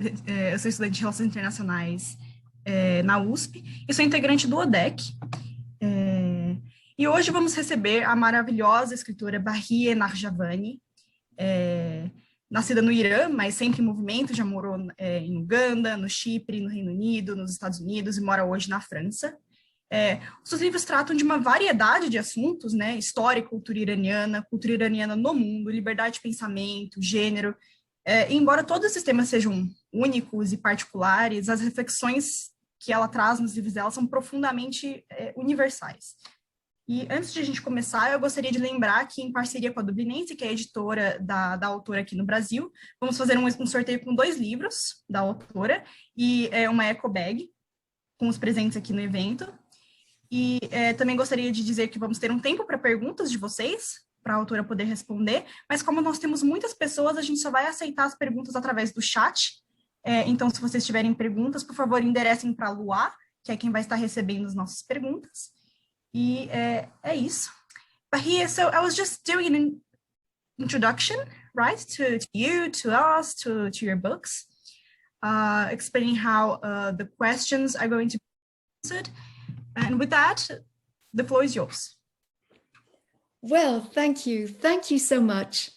Eu sou estudante de Relações Internacionais na USP e sou integrante do ODEC. E hoje vamos receber a maravilhosa escritora Bahiyyih Nakhjavani, nascida no Irã, mas sempre em movimento, já morou em Uganda, no Chipre, no Reino Unido, nos Estados Unidos e mora hoje na França. Os seus livros tratam de uma variedade de assuntos, né? História e cultura iraniana no mundo, liberdade de pensamento, gênero. Embora todos esses temas sejam únicos e particulares, as reflexões que ela traz nos livros dela são profundamente universais. E antes de a gente começar, eu gostaria de lembrar que, em parceria com a Dublinense, que é a editora da autora aqui no Brasil, vamos fazer um sorteio com 2 livros da autora e uma eco bag com os presentes aqui no evento. E também gostaria de dizer que vamos ter um tempo para perguntas de vocês, para a autora poder responder, mas como nós temos muitas pessoas, a gente só vai aceitar as perguntas através do chat. Então, se vocês tiverem perguntas, por favor, enderecem para a Luá, que é quem vai estar recebendo as nossas perguntas. E é isso. Bahiyyih, so I was just doing an introduction, right, to you, to us, to your books, explaining how the questions are going to be answered. And with that, the floor is yours. Well, thank you. Thank you so much.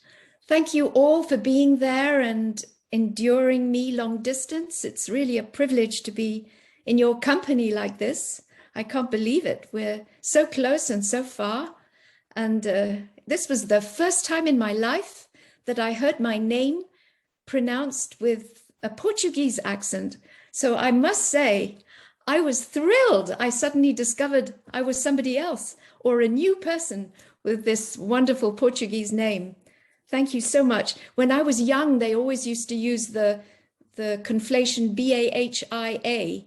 Thank you all for being there and enduring me long distance. It's really a privilege to be in your company like this. I can't believe it. We're so close and so far. And this was the first time in my life that I heard my name pronounced with a Portuguese accent. So I must say, I was thrilled. I suddenly discovered I was somebody else or a new person with this wonderful Portuguese name. Thank you so much. When I was young, they always used to use the conflation Bahia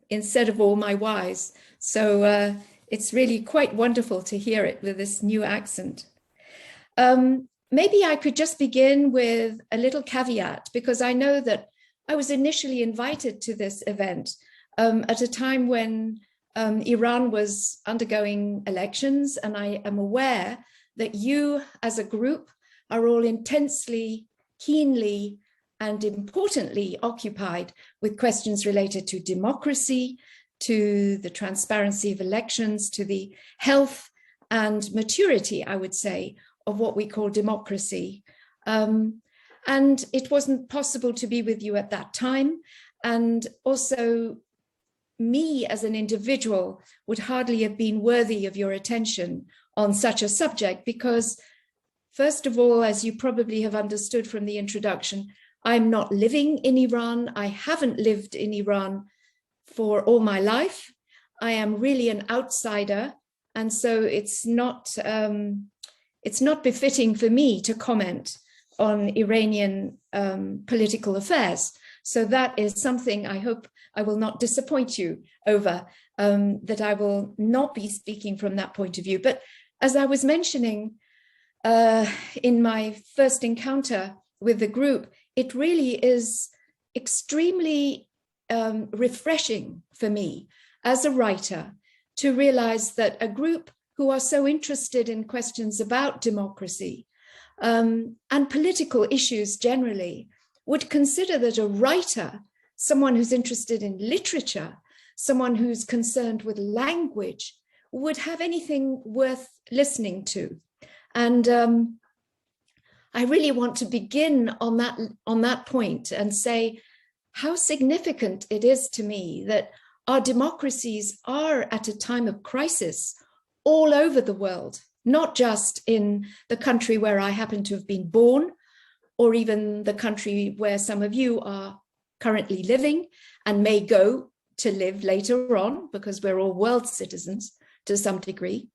instead of all my Y's. So it's really quite wonderful to hear it with this new accent. Maybe I could just begin with a little caveat, because I know that I was initially invited to this event at a time when Iran was undergoing elections, and I am aware that you as a group are all intensely, keenly, and importantly occupied with questions related to democracy, to the transparency of elections, to the health and maturity, I would say, of what we call democracy. And it wasn't possible to be with you at that time. And also me as an individual would hardly have been worthy of your attention on such a subject, because first of all, as you probably have understood from the introduction, I'm not living in Iran. I haven't lived in Iran for all my life. I am really an outsider. And so it's not befitting for me to comment on Iranian political affairs. So that is something I hope I will not disappoint you over, that I will not be speaking from that point of view. But as I was mentioning in my first encounter with the group, it really is extremely refreshing for me as a writer to realize that a group who are so interested in questions about democracy and political issues generally would consider that a writer, someone who's interested in literature, someone who's concerned with language, would have anything worth listening to. And I really want to begin on that point and say how significant it is to me that our democracies are at a time of crisis all over the world, not just in the country where I happen to have been born, or even the country where some of you are currently living and may go to live later on, because we're all world citizens to some degree.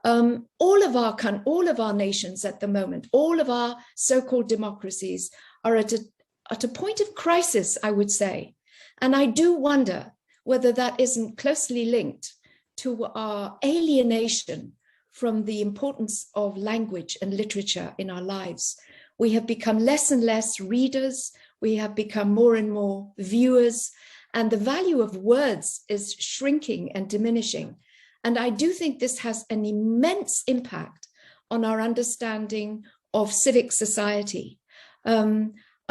All of our nations at the moment, all of our so-called democracies are at a point of crisis, I would say. And I do wonder whether that isn't closely linked to our alienation from the importance of language and literature in our lives. We have become less and less readers. We have become more and more viewers, and the value of words is shrinking and diminishing. And I do think this has an immense impact on our understanding of civic society.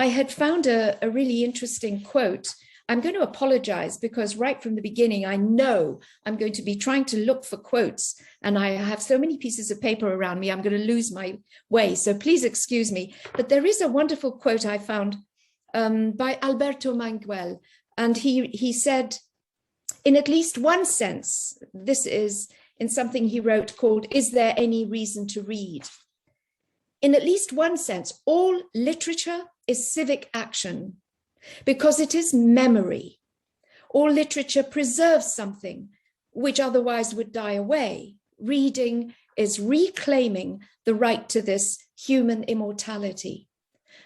I had found a really interesting quote. I'm going to apologize because right from the beginning, I know I'm going to be trying to look for quotes, and I have so many pieces of paper around me, I'm going to lose my way. So please excuse me. But there is a wonderful quote I found by Alberto Manguel. And he said, in at least one sense, this is in something he wrote called, "Is There Any Reason to Read?" In at least one sense, all literature is civic action because it is memory. All literature preserves something which otherwise would die away. Reading is reclaiming the right to this human immortality.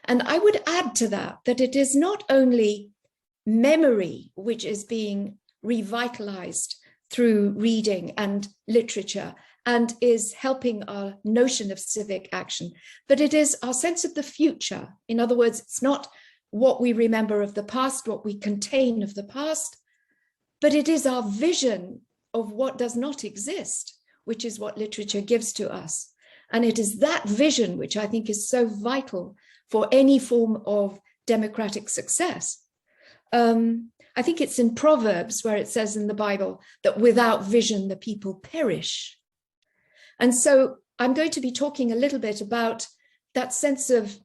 And I would add to that it is not only memory which is being revitalized through reading and literature and is helping our notion of civic action, but it is our sense of the future. In other words, it's not what we remember of the past, what we contain of the past, but it is our vision of what does not exist, which is what literature gives to us. And it is that vision which I think is so vital for any form of democratic success. I think it's in Proverbs where it says in the Bible that without vision, the people perish. And so I'm going to be talking a little bit about that sense of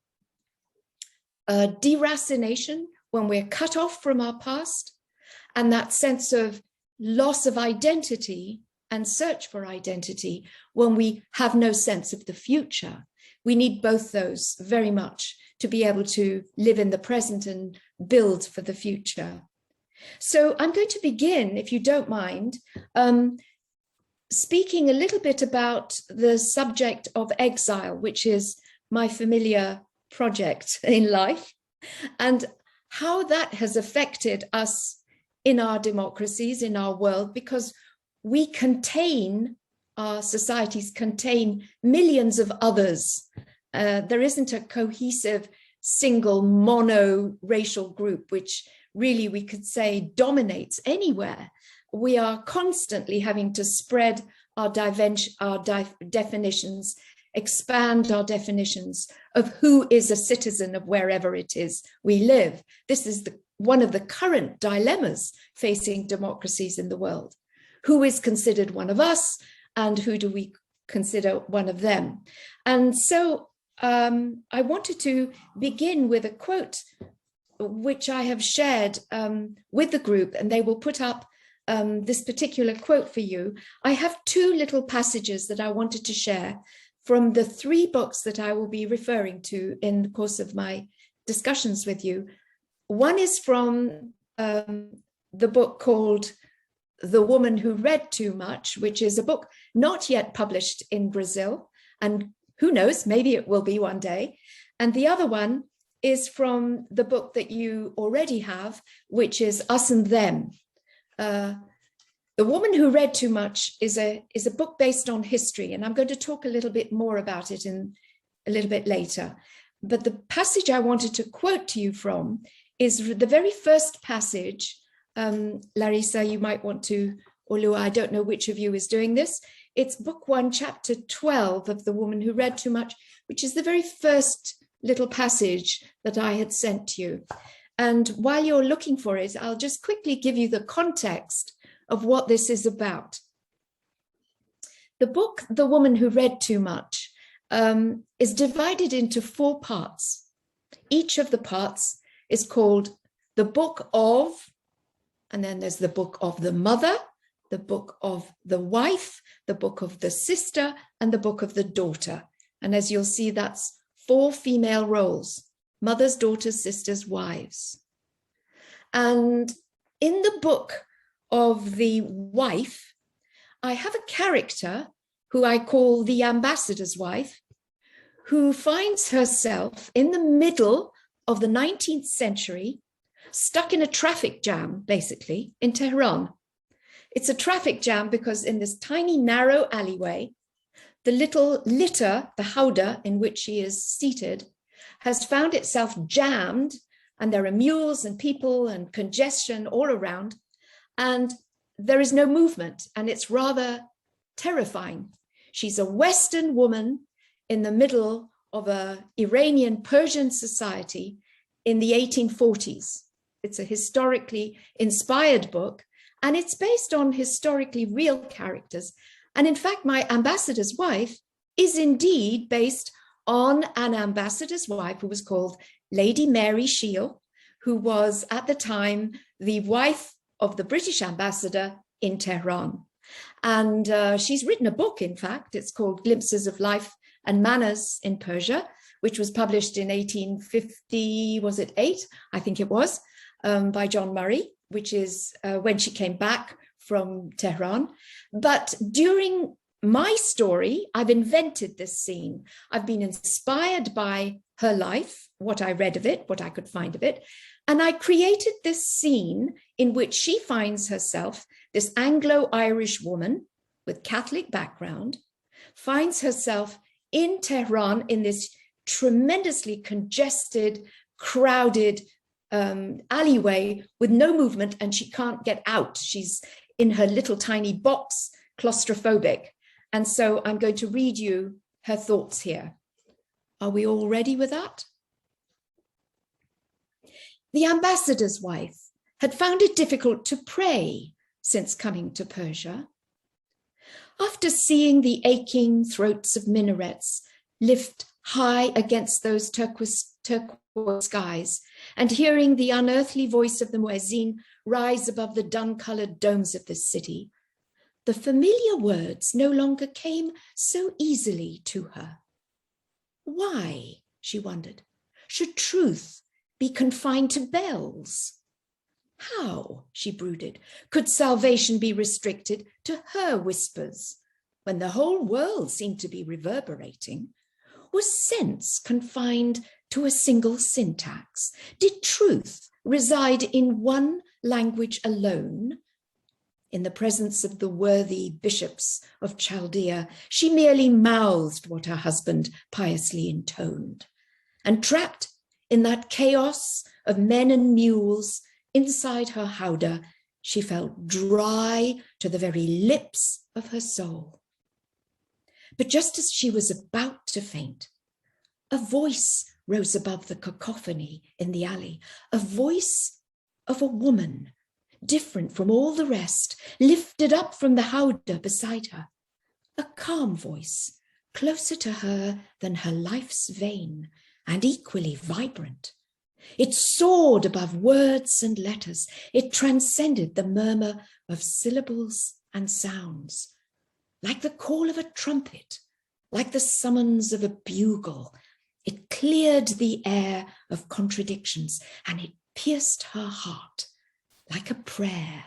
deracination when we're cut off from our past, and that sense of loss of identity and search for identity when we have no sense of the future. We need both those very much to be able to live in the present and build for the future. So I'm going to begin, if you don't mind, speaking a little bit about the subject of exile, which is my familiar project in life, and how that has affected us in our democracies, in our world, because we contain, our societies contain millions of others. There isn't a cohesive, single, mono-racial group, which really we could say dominates anywhere. We are constantly having to spread our definitions, expand our definitions of who is a citizen of wherever it is we live. This is one of the current dilemmas facing democracies in the world. Who is considered one of us, and who do we consider one of them? And so I wanted to begin with a quote which I have shared with the group, and they will put up this particular quote for you. I have two little passages that I wanted to share from the three books that I will be referring to in the course of my discussions with you. One is from the book called The Woman Who Read Too Much, which is a book not yet published in Brazil, and who knows, maybe it will be one day. And the other one is from the book that you already have, which is Us and Them. The Woman Who Read Too Much is a book based on history, and I'm going to talk a little bit more about it in a little bit later. But the passage I wanted to quote to you from is the very first passage. Larissa, you might want to, or Lua, I don't know which of you is doing this. It's book 1, chapter 12 of The Woman Who Read Too Much, which is the very first little passage that I had sent to you. And while you're looking for it, I'll just quickly give you the context of what this is about. The book, The Woman Who Read Too Much, is divided into 4 parts. Each of the parts is called the book of, and then there's the book of the mother, the book of the wife, the book of the sister, and the book of the daughter. And as you'll see, that's 4 female roles: mothers, daughters, sisters, wives. And in the book of the wife, I have a character who I call the ambassador's wife, who finds herself in the middle of the 19th century, stuck in a traffic jam, basically, in Tehran. It's a traffic jam because in this tiny, narrow alleyway, the little litter, the howdah in which she is seated, has found itself jammed, and there are mules and people and congestion all around, and there is no movement, and it's rather terrifying. She's a Western woman in the middle of an Iranian Persian society in the 1840s. It's a historically inspired book, and it's based on historically real characters. And in fact, my ambassador's wife is indeed based on an ambassador's wife who was called Lady Mary Shiel, who was at the time the wife of the British ambassador in Tehran. And she's written a book, in fact, it's called Glimpses of Life and Manners in Persia, which was published in 1850, was it 8? I think it was, by John Murray, which is when she came back from Tehran. But during my story, I've invented this scene. I've been inspired by her life, what I read of it, what I could find of it. And I created this scene in which she finds herself, this Anglo-Irish woman with Catholic background, finds herself in Tehran in this tremendously congested, crowded alleyway with no movement, and she can't get out. She's in her little tiny box, claustrophobic. And so I'm going to read you her thoughts here. Are we all ready with that? The ambassador's wife had found it difficult to pray since coming to Persia. After seeing the aching throats of minarets lift high against those turquoise skies, and hearing the unearthly voice of the muezzin rise above the dun-colored domes of the city, the familiar words no longer came so easily to her. Why, she wondered, should truth be confined to bells? How, she brooded, could salvation be restricted to her whispers when the whole world seemed to be reverberating? Was sense confined to a single syntax? Did truth reside in one language alone? In the presence of the worthy bishops of Chaldea, she merely mouthed what her husband piously intoned. And trapped in that chaos of men and mules inside her howdah, she felt dry to the very lips of her soul. But just as she was about to faint, a voice rose above the cacophony in the alley, a voice of a woman, different from all the rest, lifted up from the howdah beside her, a calm voice, closer to her than her life's vein, and equally vibrant. It soared above words and letters. It transcended the murmur of syllables and sounds, like the call of a trumpet, like the summons of a bugle. It cleared the air of contradictions, and it pierced her heart like a prayer.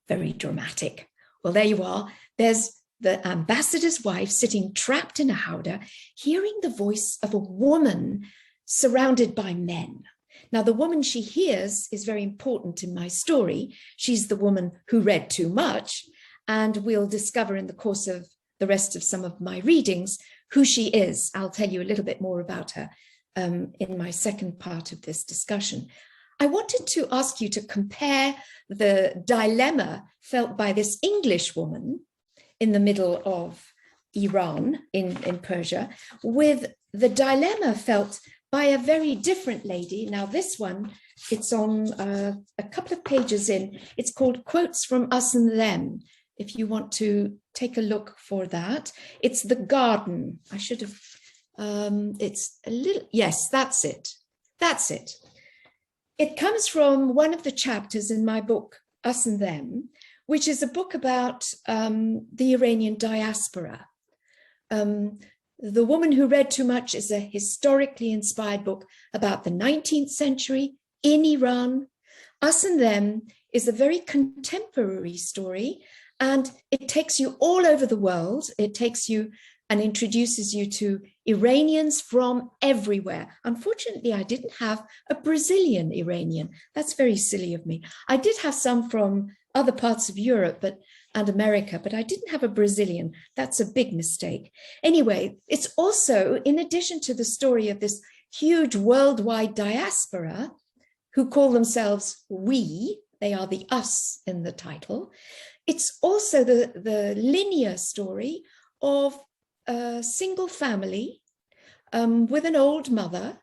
Very dramatic. Well, there you are. There's the ambassador's wife sitting trapped in a howdah, hearing the voice of a woman surrounded by men. Now, the woman she hears is very important in my story. She's the woman who read too much, and we'll discover in the course of the rest of some of my readings who she is. I'll tell you a little bit more about her in my second part of this discussion. I wanted to ask you to compare the dilemma felt by this English woman in the middle of Iran, in Persia, with the dilemma felt by a very different lady. Now this one, it's on a couple of pages in. It's called Quotes from Us and Them, if you want to take a look for that. It's The Garden. I should have, it's a little, yes, that's it. That's it. It comes from one of the chapters in my book, Us and Them, which is a book about the Iranian diaspora. The Woman Who Read Too Much is a historically inspired book about the 19th century in Iran. Us and Them is a very contemporary story, and it takes you all over the world. It takes you and introduces you to Iranians from everywhere. Unfortunately, I didn't have a Brazilian Iranian. That's very silly of me. I did have some from other parts of Europe and America, but I didn't have a Brazilian. That's a big mistake. Anyway, it's also, in addition to the story of this huge worldwide diaspora who call themselves we, they are the us in the title, it's also the linear story of a single family with an old mother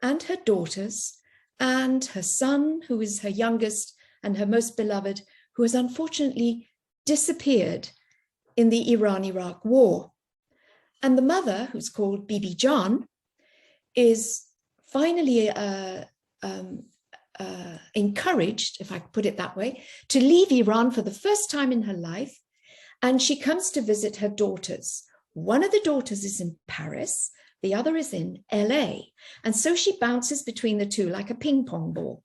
and her daughters and her son, who is her youngest and her most beloved, who has unfortunately disappeared in the Iran-Iraq war. And the mother, who's called Bibi Jan, is finally encouraged, if I could put it that way, to leave Iran for the first time in her life. And she comes to visit her daughters. One of the daughters is in Paris, the other is in LA. And so she bounces between the two like a ping pong ball.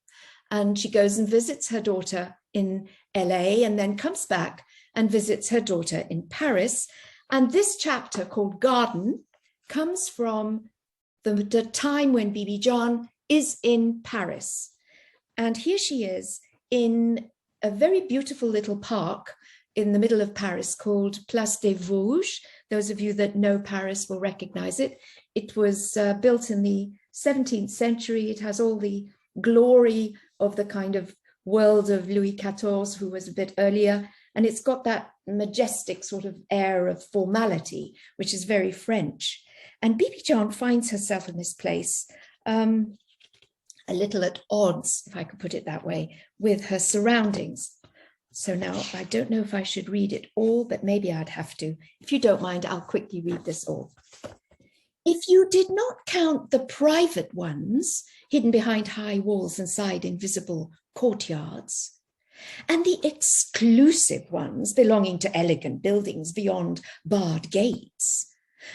And she goes and visits her daughter in LA and then comes back and visits her daughter in Paris. And this chapter, called Garden, comes from the time when Bibi Jan is in Paris. And here she is in a very beautiful little park in the middle of Paris called Place des Vosges. Those of you that know Paris will recognize it. It was built in the 17th century. It has all the glory of the kind of world of Louis XIV, who was a bit earlier. And it's got that majestic sort of air of formality, which is very French. And Bibi Jan finds herself in this place a little at odds, if I could put it that way, with her surroundings. So now I don't know if I should read it all, but maybe I'd have to. If you don't mind, I'll quickly read this all. If you did not count the private ones hidden behind high walls inside invisible courtyards, and the exclusive ones belonging to elegant buildings beyond barred gates,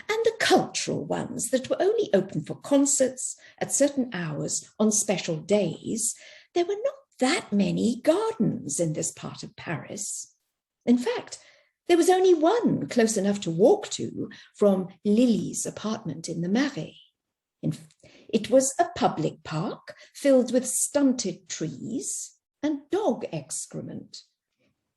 and the cultural ones that were only open for concerts at certain hours on special days, there were not that many gardens in this part of Paris. In fact, there was only one close enough to walk to from Lily's apartment in the Marais. It was a public park filled with stunted trees and dog excrement.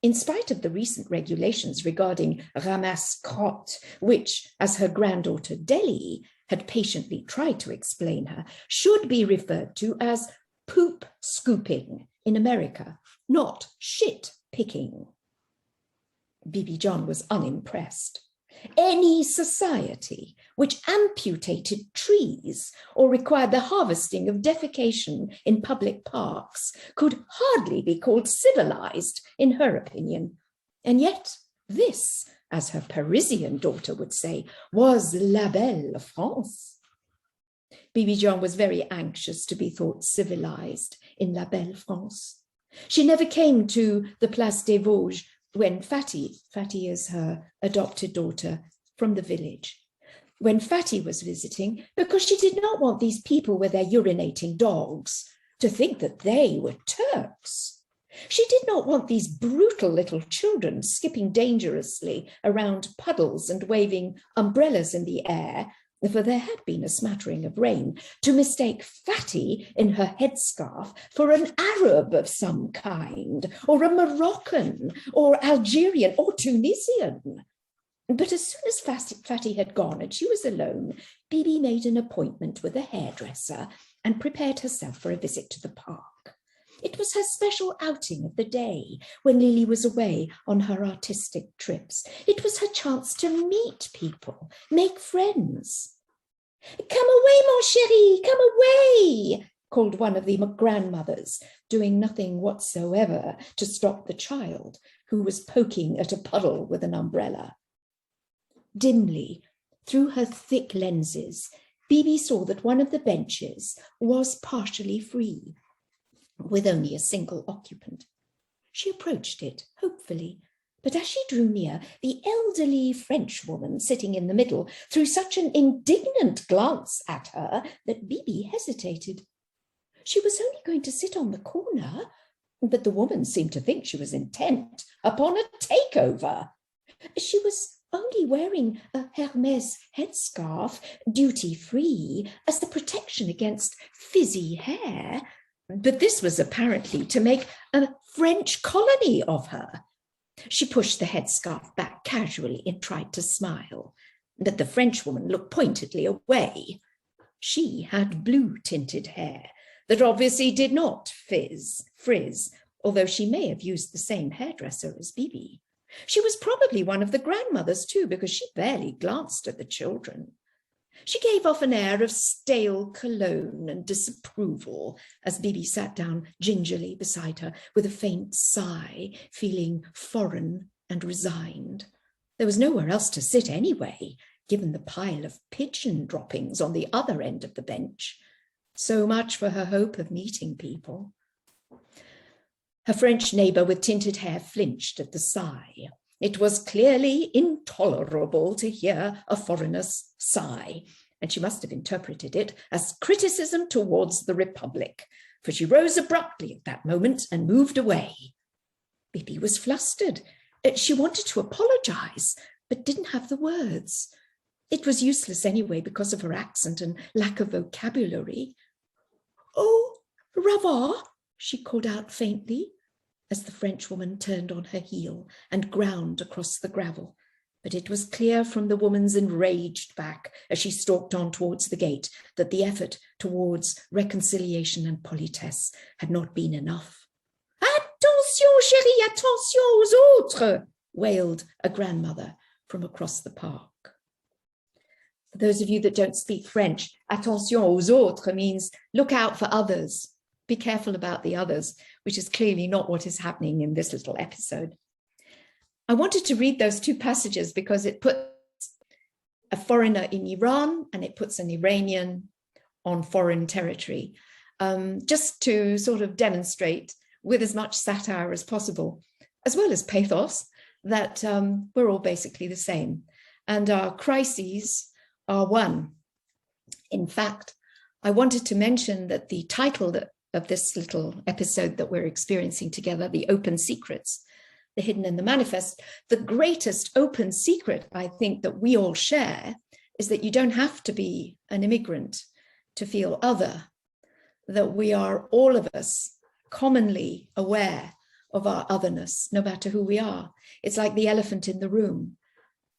In spite of the recent regulations regarding ramasse-crotte, which, as her granddaughter Delhi had patiently tried to explain her, should be referred to as poop scooping in America, not shit picking. Bibi Jan was unimpressed. Any society which amputated trees or required the harvesting of defecation in public parks could hardly be called civilized, in her opinion. And yet this, as her Parisian daughter would say, was la belle France. Bibi Jan was very anxious to be thought civilized in la belle France. She never came to the Place des Vosges when Fatty is her adopted daughter from the village, when Fatty was visiting, because she did not want these people with their urinating dogs to think that they were Turks. She did not want these brutal little children skipping dangerously around puddles and waving umbrellas in the air, for there had been a smattering of rain, to mistake Fatty in her headscarf for an Arab of some kind, or a Moroccan, or Algerian, or Tunisian. But as soon as Fatty had gone and she was alone, Bibi made an appointment with a hairdresser and prepared herself for a visit to the park. It was her special outing of the day when Lily was away on her artistic trips. It was her chance to meet people, make friends. "Come away, mon chéri, come away," called one of the grandmothers, doing nothing whatsoever to stop the child, who was poking at a puddle with an umbrella. Dimly, through her thick lenses, Bibi saw that one of the benches was partially free, with only a single occupant. She approached it, hopefully, but as she drew near, the elderly Frenchwoman sitting in the middle threw such an indignant glance at her that Bibi hesitated. She was only going to sit on the corner, but the woman seemed to think she was intent upon a takeover. She was only wearing a Hermès headscarf, duty-free, as the protection against fizzy hair, but this was apparently to make a French colony of her. She pushed the headscarf back casually and tried to smile, but the Frenchwoman looked pointedly away. She had blue-tinted hair that obviously did not frizz, although she may have used the same hairdresser as Bibi. She was probably one of the grandmothers too, because she barely glanced at the children. She gave off an air of stale cologne and disapproval as Bibi sat down gingerly beside her with a faint sigh, feeling foreign and resigned. There was nowhere else to sit anyway, given the pile of pigeon droppings on the other end of the bench. So much for her hope of meeting people. Her French neighbour with tinted hair flinched at the sigh. It was clearly intolerable to hear a foreigner's sigh, and she must have interpreted it as criticism towards the Republic, for she rose abruptly at that moment and moved away. Bibi was flustered. She wanted to apologise, but didn't have the words. It was useless anyway because of her accent and lack of vocabulary. "Oh, Rava," she called out faintly, as the Frenchwoman turned on her heel and ground across the gravel. But it was clear from the woman's enraged back as she stalked on towards the gate that the effort towards reconciliation and politesse had not been enough. "Attention, chérie, attention aux autres," wailed a grandmother from across the park. For those of you that don't speak French, attention aux autres means look out for others. Be careful about the others, which is clearly not what is happening in this little episode. I wanted to read those two passages because it puts a foreigner in Iran and it puts an Iranian on foreign territory, just to sort of demonstrate with as much satire as possible, as well as pathos, that we're all basically the same. And our crises are one. In fact, I wanted to mention that the title of this little episode that we're experiencing together, The Open Secrets, the Hidden and the Manifest, the greatest open secret I think that we all share is that you don't have to be an immigrant to feel other, that we are, all of us, commonly aware of our otherness, no matter who we are. It's like the elephant in the room.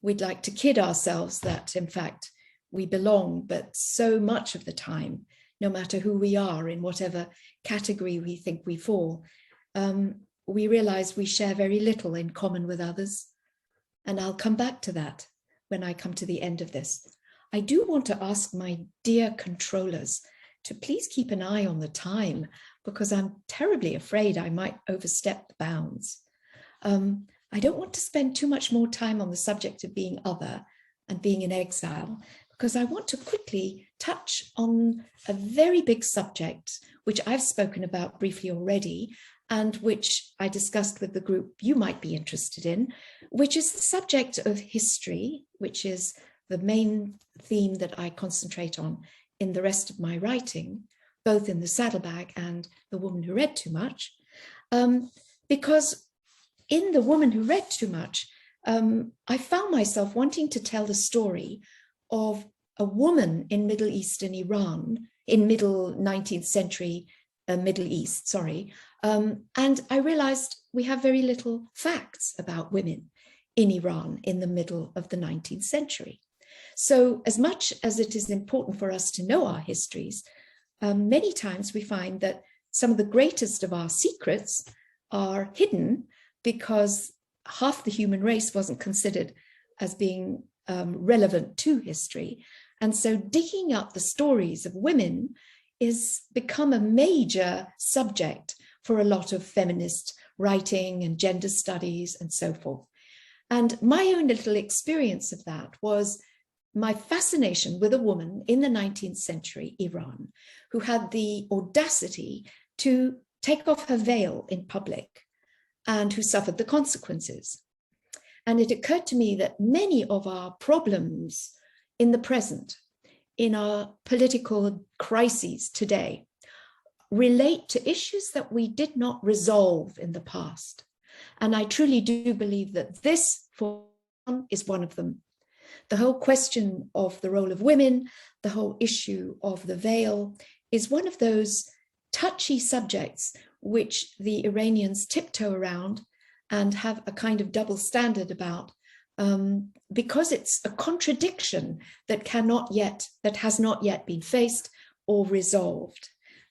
We'd like to kid ourselves that, in fact, we belong, but so much of the time, no matter who we are, in whatever category we think we fall, we realize we share very little in common with others. And I'll come back to that when I come to the end of this. I do want to ask my dear controllers to please keep an eye on the time, because I'm terribly afraid I might overstep the bounds. I don't want to spend too much more time on the subject of being other and being in exile, because I want to quickly touch on a very big subject, which I've spoken about briefly already, and which I discussed with the group you might be interested in, which is the subject of history, which is the main theme that I concentrate on in the rest of my writing, both in The Saddlebag and The Woman Who Read Too Much, because in The Woman Who Read Too Much, I found myself wanting to tell the story of a woman in Middle Eastern Iran, in middle 19th century Middle East, sorry. And I realized we have very little facts about women in Iran in the middle of the 19th century. So as much as it is important for us to know our histories, many times we find that some of the greatest of our secrets are hidden because half the human race wasn't considered as being relevant to history. And so digging up the stories of women is become a major subject for a lot of feminist writing and gender studies and so forth. And my own little experience of that was my fascination with a woman in the 19th century Iran who had the audacity to take off her veil in public and who suffered the consequences. And it occurred to me that many of our problems in the present, in our political crises today, relate to issues that we did not resolve in the past. And I truly do believe that this is one of them. The whole question of the role of women, the whole issue of the veil, is one of those touchy subjects which the Iranians tiptoe around and have a kind of double standard about, because it's a contradiction that has not yet been faced or resolved.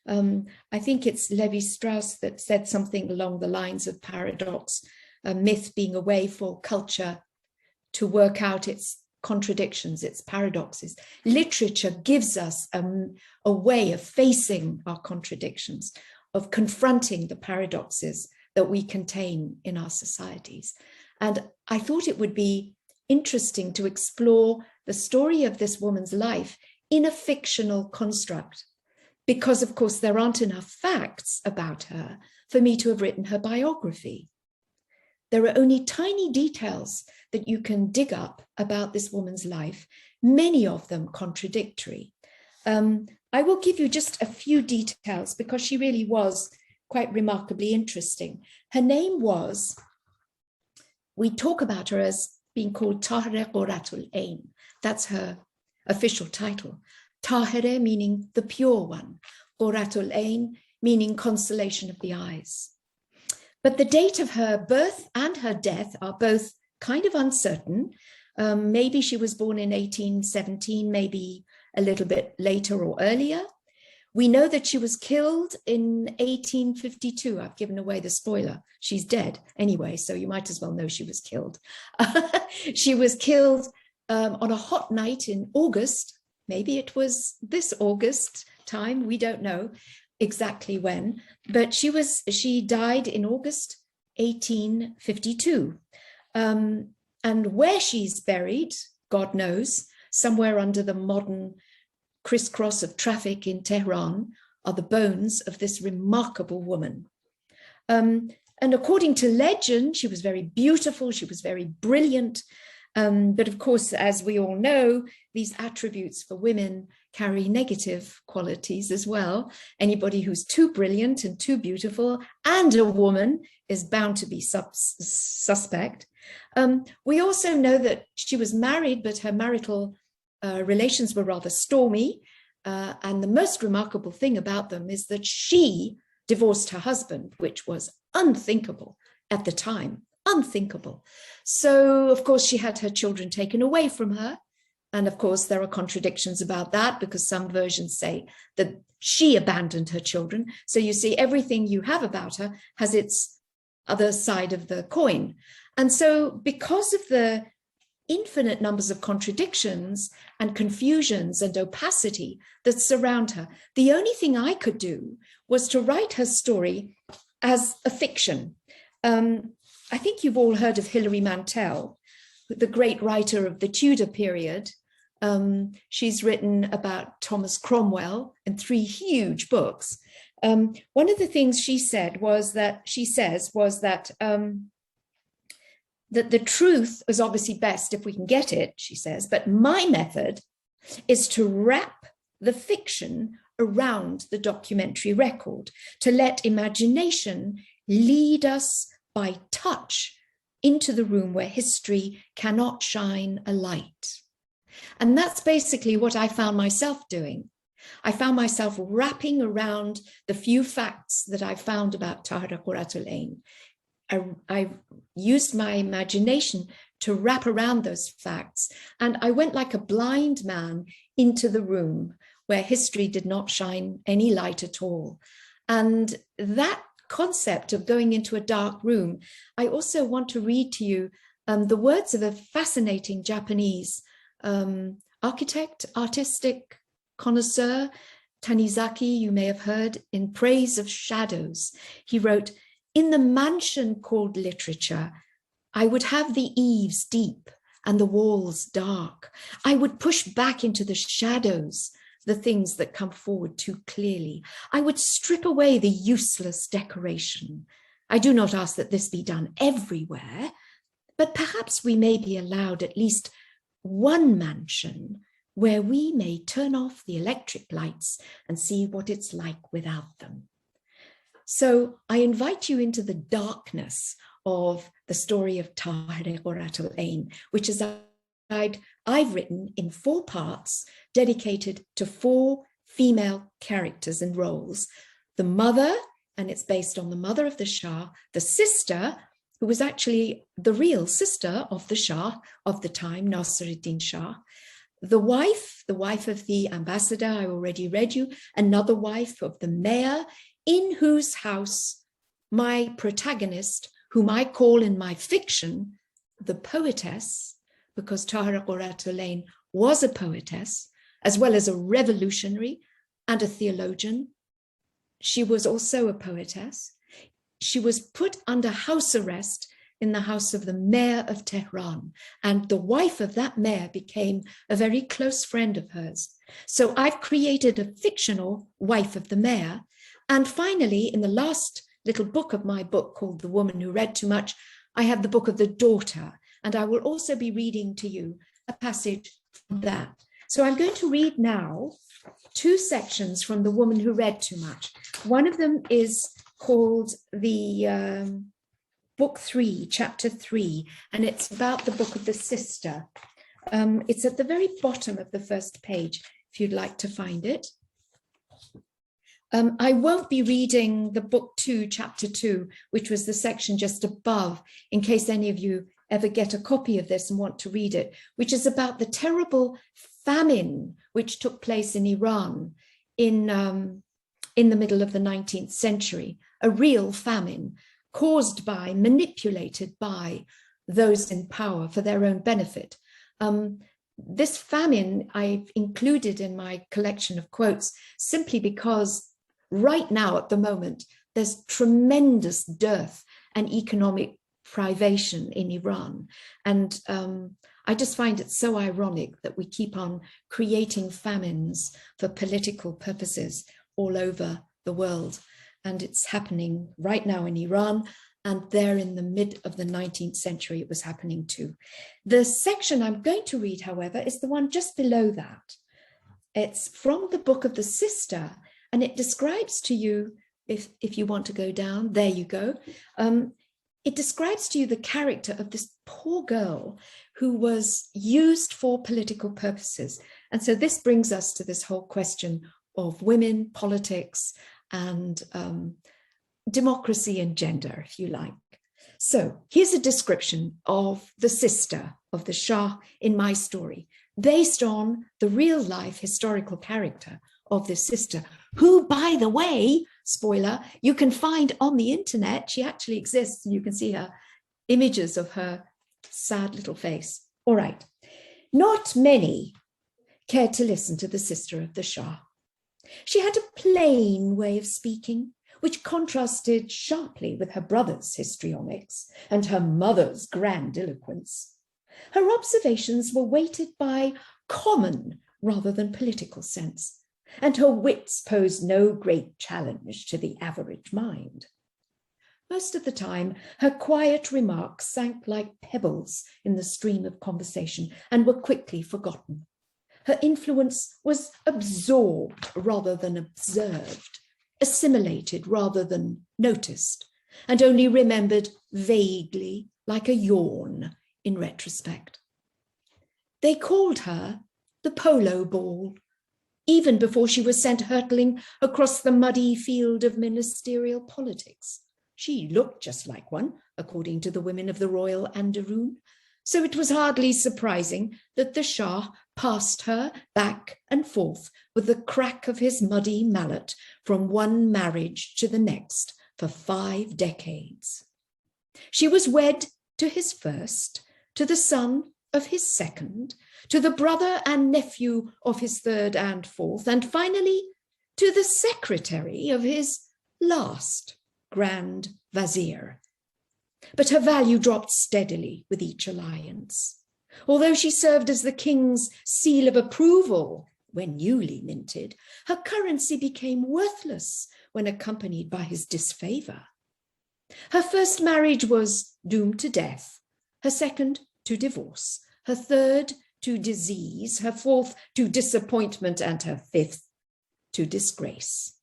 I think it's Levi-Strauss that said something along the lines of paradox, a myth being a way for culture to work out its contradictions, its paradoxes. Literature gives us a way of facing our contradictions, of confronting the paradoxes that we contain in our societies. And I thought it would be interesting to explore the story of this woman's life in a fictional construct, because of course there aren't enough facts about her for me to have written her biography. There are only tiny details that you can dig up about this woman's life, many of them contradictory. I will give you just a few details because she really was quite remarkably interesting. Her name was, we talk about her as being called Tahireh Qurratul Ain. That's her official title. Tahireh meaning the pure one, Qurratul Ain meaning consolation of the eyes. But the date of her birth and her death are both kind of uncertain. Maybe she was born in 1817, maybe a little bit later or earlier. We know that she was killed in 1852. I've given away the spoiler. She's dead anyway, so you might as well know she was killed. She was killed on a hot night in August. Maybe it was this August time, we don't know exactly when, but she died in August 1852. And where she's buried, God knows, somewhere under the modern crisscross of traffic in Tehran are the bones of this remarkable woman. And according to legend, she was very beautiful, she was very brilliant. But of course, as we all know, these attributes for women carry negative qualities as well. Anybody who's too brilliant and too beautiful and a woman is bound to be suspect. We also know that she was married, but her marital relations were rather stormy. And the most remarkable thing about them is that she divorced her husband, which was unthinkable at the time. Unthinkable. So, of course, she had her children taken away from her. And of course, there are contradictions about that because some versions say that she abandoned her children. So you see, everything you have about her has its other side of the coin. And so because of the infinite numbers of contradictions and confusions and opacity that surround her, the only thing I could do was to write her story as a fiction. I think you've all heard of Hilary Mantel, the great writer of the Tudor period. She's written about Thomas Cromwell in 3 huge books. One of the things she said was that that the truth is obviously best if we can get it, she says, but my method is to wrap the fiction around the documentary record, to let imagination lead us by touch into the room where history cannot shine a light. And that's basically what I found myself doing. I found myself wrapping around the few facts that I found about Tahireh Qurratul Ain. I used my imagination to wrap around those facts, and I went like a blind man into the room where history did not shine any light at all. And that concept of going into a dark room, I also want to read to you the words of a fascinating Japanese architect, artistic connoisseur, Tanizaki, you may have heard, in praise of shadows. He wrote, "In the mansion called literature, I would have the eaves deep and the walls dark. I would push back into the shadows the things that come forward too clearly. I would strip away the useless decoration. I do not ask that this be done everywhere, but perhaps we may be allowed at least one mansion where we may turn off the electric lights and see what it's like without them." So I invite you into the darkness of the story of Tahireh Qurratul Ain, which is I've written in 4 parts dedicated to 4 female characters and roles. The mother, and it's based on the mother of the Shah, the sister, who was actually the real sister of the Shah of the time, Nasiruddin Shah, the wife of the ambassador, I already read you, another wife of the mayor, in whose house my protagonist, whom I call in my fiction the poetess, because Tahira Quratulain was a poetess, as well as a revolutionary and a theologian. She was also a poetess. She was put under house arrest in the house of the mayor of Tehran, and the wife of that mayor became a very close friend of hers. So I've created a fictional wife of the mayor. And finally, in the last little book of my book called The Woman Who Read Too Much, I have the book of the daughter, and I will also be reading to you a passage from that. So I'm going to read now two sections from The Woman Who Read Too Much. One of them is called the Book 3, Chapter 3, and it's about the book of the sister. It's at the very bottom of the first page, if you'd like to find it. I won't be reading the book 2, chapter 2, which was the section just above, in case any of you ever get a copy of this and want to read it, which is about the terrible famine which took place in Iran in the middle of the 19th century, a real famine caused by, manipulated by those in power for their own benefit. This famine I've included in my collection of quotes simply because right now, at the moment, there's tremendous dearth and economic privation in Iran. And I just find it so ironic that we keep on creating famines for political purposes all over the world. And it's happening right now in Iran, and there in the mid of the 19th century, it was happening too. The section I'm going to read, however, is the one just below that. It's from the book of the sister, and it describes to you, if you want to go down, there you go. It describes to you the character of this poor girl who was used for political purposes. And so this brings us to this whole question of women, politics, and democracy and gender, if you like. So here's a description of the sister of the Shah in my story, based on the real life historical character of this sister, who, by the way, spoiler, you can find on the internet. She actually exists, and you can see her images of her sad little face. All right. Not many cared to listen to the sister of the Shah. She had a plain way of speaking, which contrasted sharply with her brother's histrionics and her mother's grandiloquence. Her observations were weighted by common rather than political sense, and her wits posed no great challenge to the average mind. Most of the time, her quiet remarks sank like pebbles in the stream of conversation and were quickly forgotten. Her influence was absorbed rather than observed, assimilated rather than noticed, and only remembered vaguely, like a yawn in retrospect. They called her the polo ball, even before she was sent hurtling across the muddy field of ministerial politics. She looked just like one, according to the women of the royal Anderoon, so it was hardly surprising that the Shah passed her back and forth with the crack of his muddy mallet from one marriage to the next for 5 decades. She was wed to his first, to the son of his second, to the brother and nephew of his third and fourth, and finally to the secretary of his last Grand Vizier. But her value dropped steadily with each alliance. Although she served as the king's seal of approval when newly minted, her currency became worthless when accompanied by his disfavor. Her first marriage was doomed to death, her second to divorce, her third to disease, her fourth to disappointment, and her fifth to disgrace.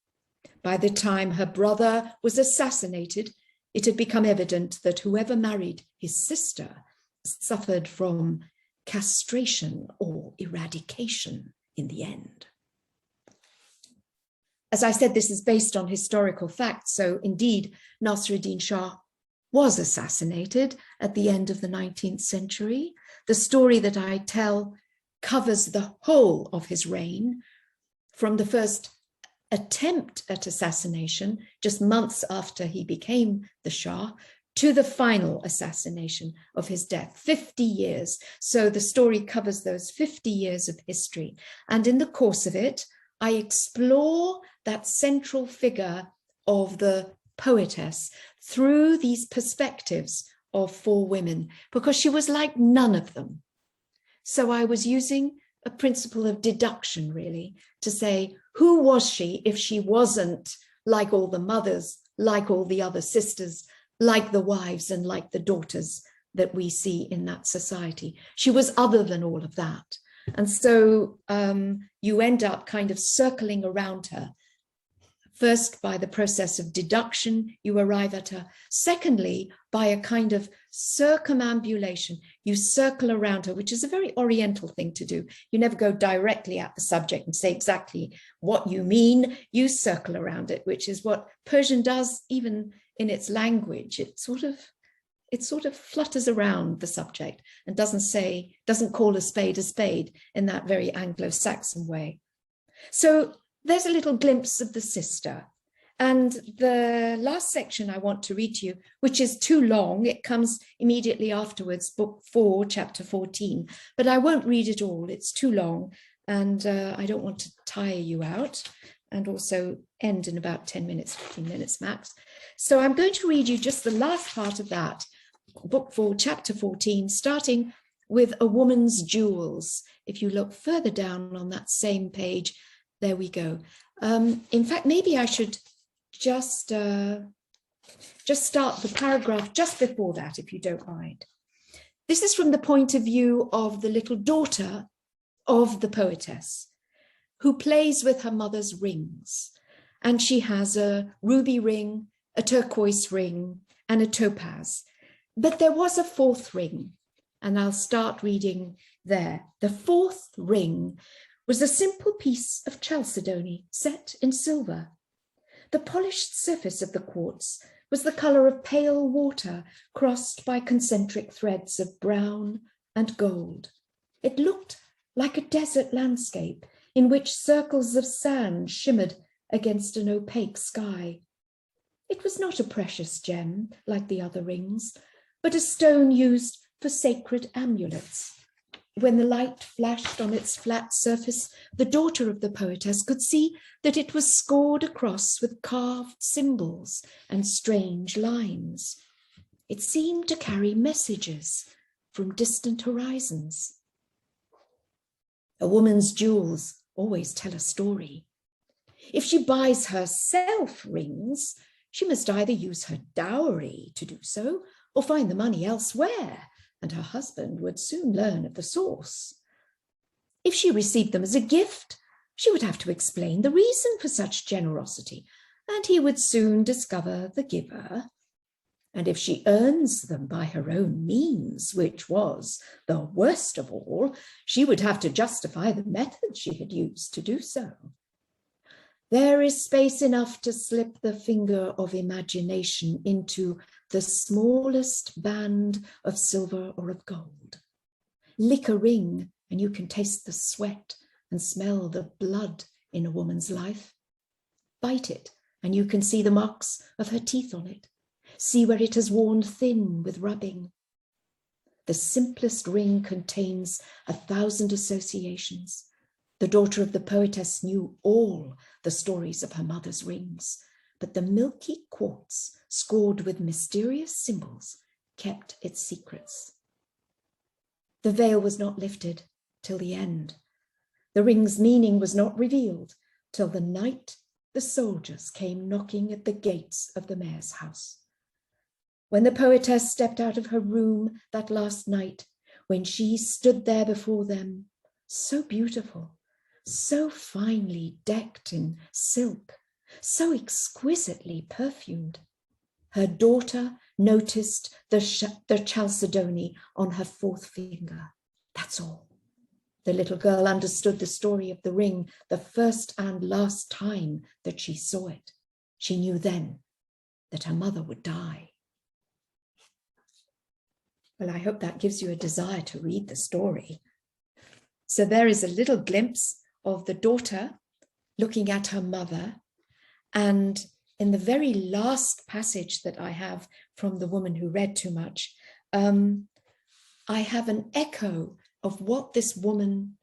By the time her brother was assassinated, it had become evident that whoever married his sister suffered from castration or eradication in the end. As I said, this is based on historical facts, so indeed Nasruddin Shah was assassinated at the end of the 19th century. The story that I tell covers the whole of his reign, from the first attempt at assassination, just months after he became the Shah, to the final assassination of his death, 50 years. So the story covers those 50 years of history. And in the course of it, I explore that central figure of the poetess through these perspectives of 4 women, because she was like none of them. So I was using a principle of deduction, really, to say, who was she if she wasn't like all the mothers, like all the other sisters, like the wives and like the daughters that we see in that society? She was other than all of that. And so you end up kind of circling around her. First, by the process of deduction, you arrive at her. Secondly, by a kind of circumambulation, you circle around her, which is a very Oriental thing to do. You never go directly at the subject and say exactly what you mean. You circle around it, which is what Persian does, even in its language. It sort of flutters around the subject and doesn't call a spade in that very Anglo-Saxon way. So there's a little glimpse of the sister. And the last section I want to read to you, which is too long, it comes immediately afterwards, book 4, chapter 14, but I won't read it all, it's too long, and I don't want to tire you out, and also end in about 10 minutes, 15 minutes max. So I'm going to read you just the last part of that, book 4, chapter 14, starting with A Woman's Jewels. If you look further down on that same page, there we go. In fact, maybe I should just start the paragraph just before that, if you don't mind. This is from the point of view of the little daughter of the poetess, who plays with her mother's rings. And she has a ruby ring, a turquoise ring, and a topaz. But there was a 4th ring, and I'll start reading there. The 4th ring was a simple piece of chalcedony set in silver. The polished surface of the quartz was the colour of pale water crossed by concentric threads of brown and gold. It looked like a desert landscape in which circles of sand shimmered against an opaque sky. It was not a precious gem like the other rings, but a stone used for sacred amulets. When the light flashed on its flat surface, the daughter of the poetess could see that it was scored across with carved symbols and strange lines. It seemed to carry messages from distant horizons. A woman's jewels always tell a story. If she buys herself rings, she must either use her dowry to do so or find the money elsewhere, and her husband would soon learn of the source. If she received them as a gift, she would have to explain the reason for such generosity, and he would soon discover the giver. And if she earns them by her own means, which was the worst of all, she would have to justify the method she had used to do so. There is space enough to slip the finger of imagination into the smallest band of silver or of gold. Lick a ring and you can taste the sweat and smell the blood in a woman's life. Bite it and you can see the marks of her teeth on it. See where it has worn thin with rubbing. The simplest ring contains 1,000 associations. The daughter of the poetess knew all the stories of her mother's rings, but the milky quartz, scored with mysterious symbols, kept its secrets. The veil was not lifted till the end. The ring's meaning was not revealed till the night the soldiers came knocking at the gates of the mayor's house. When the poetess stepped out of her room that last night, when she stood there before them, so beautiful, so finely decked in silk, so exquisitely perfumed, her daughter noticed the chalcedony on her 4th finger. That's all. The little girl understood the story of the ring the first and last time that she saw it. She knew then that her mother would die. Well, I hope that gives you a desire to read the story. So there is a little glimpse of the daughter looking at her mother, and in the very last passage that I have from The Woman Who Read Too Much, I have an echo of what this woman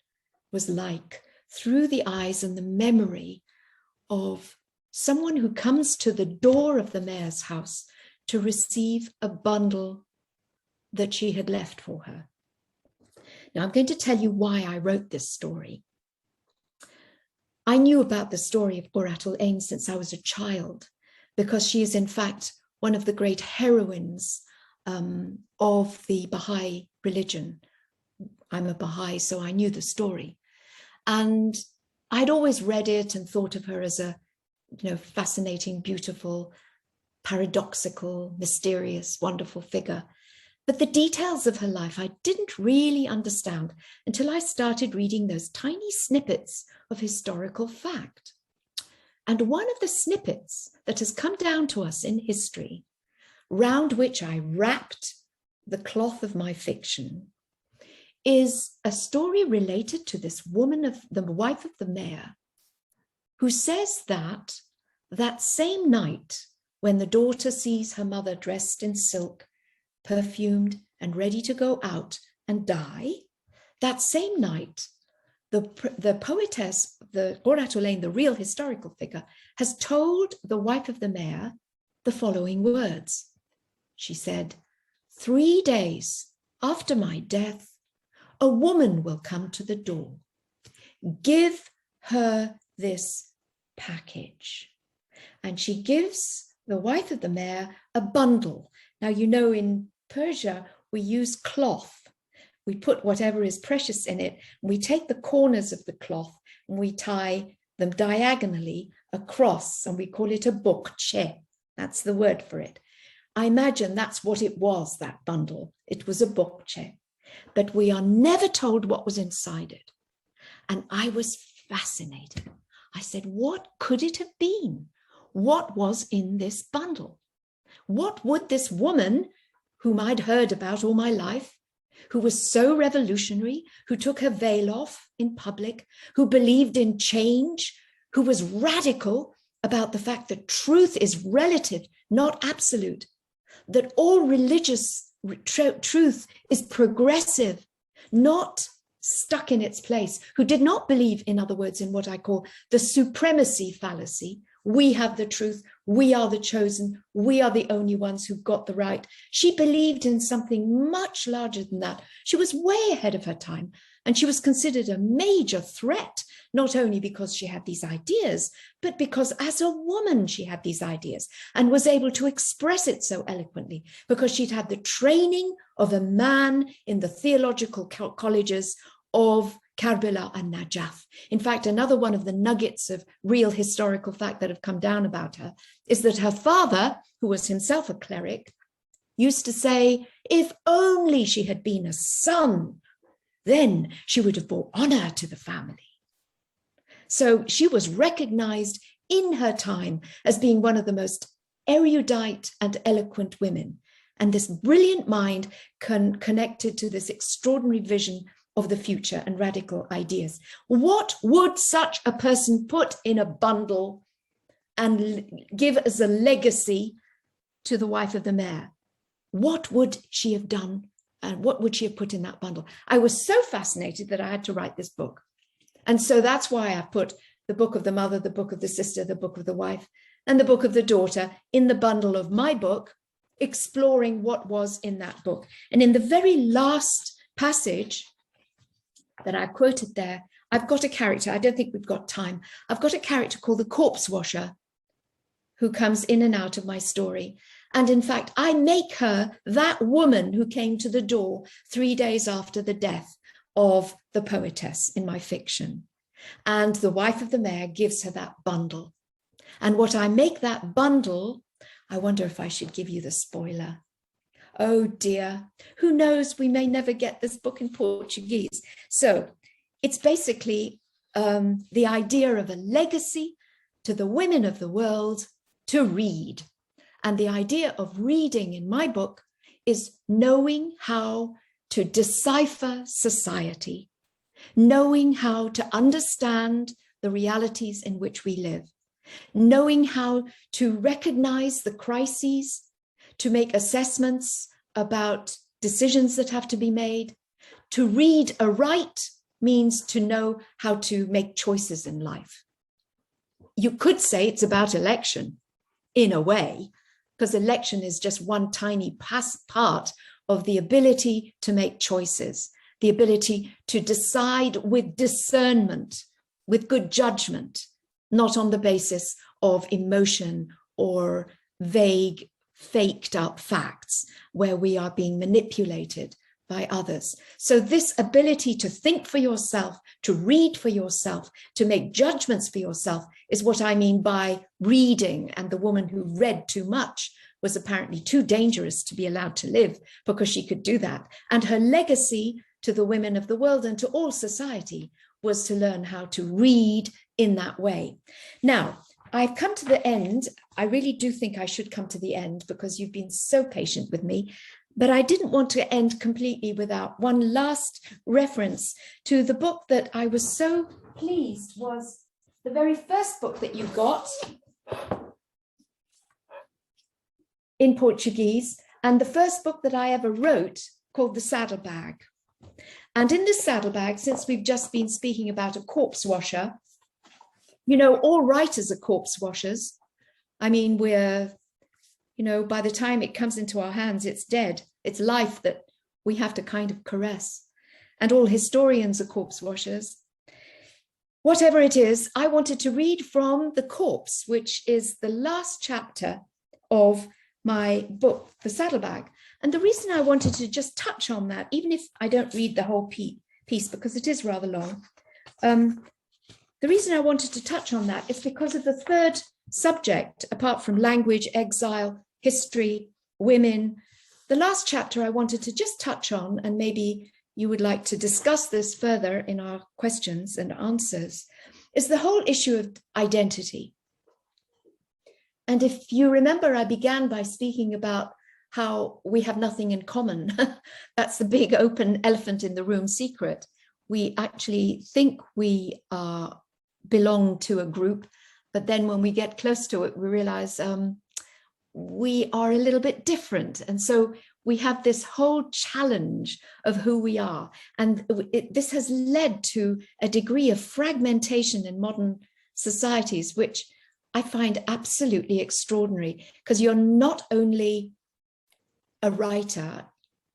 was like through the eyes and the memory of someone who comes to the door of the mayor's house to receive a bundle that she had left for her. Now, I'm going to tell you why I wrote this story. I knew about the story of Atualmente since I was a child, because she is in fact one of the great heroines of the Baha'i religion. I'm a Baha'i, so I knew the story. And I'd always read it and thought of her as a, fascinating, beautiful, paradoxical, mysterious, wonderful figure. But the details of her life I didn't really understand until I started reading those tiny snippets of historical fact. And one of the snippets that has come down to us in history, round which I wrapped the cloth of my fiction, is a story related to this woman, the wife of the mayor, who says that same night when the daughter sees her mother dressed in silk, perfumed and ready to go out and die, that same night, the poetess, the Atualmente, the real historical figure, has told the wife of the mayor the following words. She said, 3 days after my death, a woman will come to the door. Give her this package. And she gives the wife of the mayor a bundle. Now, in Persia, we use cloth. We put whatever is precious in it. We take the corners of the cloth and we tie them diagonally across, and we call it a bokche. That's the word for it. I imagine that's what it was, that bundle. It was a bokche. But we are never told what was inside it. And I was fascinated. I said, what could it have been? What was in this bundle? What would this woman, whom I'd heard about all my life, who was so revolutionary, who took her veil off in public, who believed in change, who was radical about the fact that truth is relative, not absolute, that all religious truth is progressive, not stuck in its place, who did not believe, in other words, in what I call the supremacy fallacy. We have the truth. We are the chosen. We are the only ones who got the right. She believed in something much larger than that. She was way ahead of her time. And she was considered a major threat, not only because she had these ideas, but because as a woman, she had these ideas and was able to express it so eloquently, because she'd had the training of a man in the theological colleges of Karbala and Najaf. In fact, another one of the nuggets of real historical fact that have come down about her is that her father, who was himself a cleric, used to say, if only she had been a son, then she would have brought honor to the family. So she was recognized in her time as being one of the most erudite and eloquent women. And this brilliant mind connected to this extraordinary vision of the future and radical ideas. What would such a person put in a bundle and give as a legacy to the wife of the mayor? What would she have done? And what would she have put in that bundle? I was so fascinated that I had to write this book. And so that's why I put the book of the mother, the book of the sister, the book of the wife, and the book of the daughter in the bundle of my book, exploring what was in that book. And in the very last passage that I quoted there, I've got a character, I don't think we've got time, I've got a character called the corpse washer who comes in and out of my story. And in fact, I make her that woman who came to the door 3 days after the death of the poetess in my fiction. And the wife of the mayor gives her that bundle. And what I make that bundle, I wonder if I should give you the spoiler. Oh dear, who knows, we may never get this book in Portuguese. So it's basically the idea of a legacy to the women of the world to read. And the idea of reading in my book is knowing how to decipher society, knowing how to understand the realities in which we live. knowing how to recognize the crises, to make assessments about decisions that have to be made. To read aright means to know how to make choices in life. You could say it's about election in a way, because election is just one tiny part of the ability to make choices, the ability to decide with discernment, with good judgment, not on the basis of emotion or vague, faked up facts where we are being manipulated by others. So this ability to think for yourself, to read for yourself, to make judgments for yourself is what I mean by reading. And the woman who read too much was apparently too dangerous to be allowed to live because she could do that. And her legacy to the women of the world and to all society was to learn how to read in that way. Now, I've come to the end. I really do think I should come to the end because you've been so patient with me. But I didn't want to end completely without one last reference to the book that I was so pleased was the very first book that you got in Portuguese, and the first book that I ever wrote called The Saddlebag. And in the saddlebag, since we've just been speaking about a corpse washer, you know, all writers are corpse washers. I mean, we're, you know, by the time it comes into our hands, it's dead. It's life that we have to kind of caress. And all historians are corpse washers. Whatever it is, I wanted to read from The Corpse, which is the last chapter of my book, The Saddlebag. And the reason I wanted to just touch on that, even if I don't read the whole piece because it is rather long, the reason I wanted to touch on that is because of the third subject, apart from language, exile, history, women. The last chapter I wanted to just touch on, and maybe you would like to discuss this further in our questions and answers, is the whole issue of identity. And if you remember, I began by speaking about how we have nothing in common. That's the big open elephant in the room secret. We actually think we belong to a group, but then when we get close to it, we realize we are a little bit different. And so we have this whole challenge of who we are. And this has led to a degree of fragmentation in modern societies, which I find absolutely extraordinary, because you're not only a writer,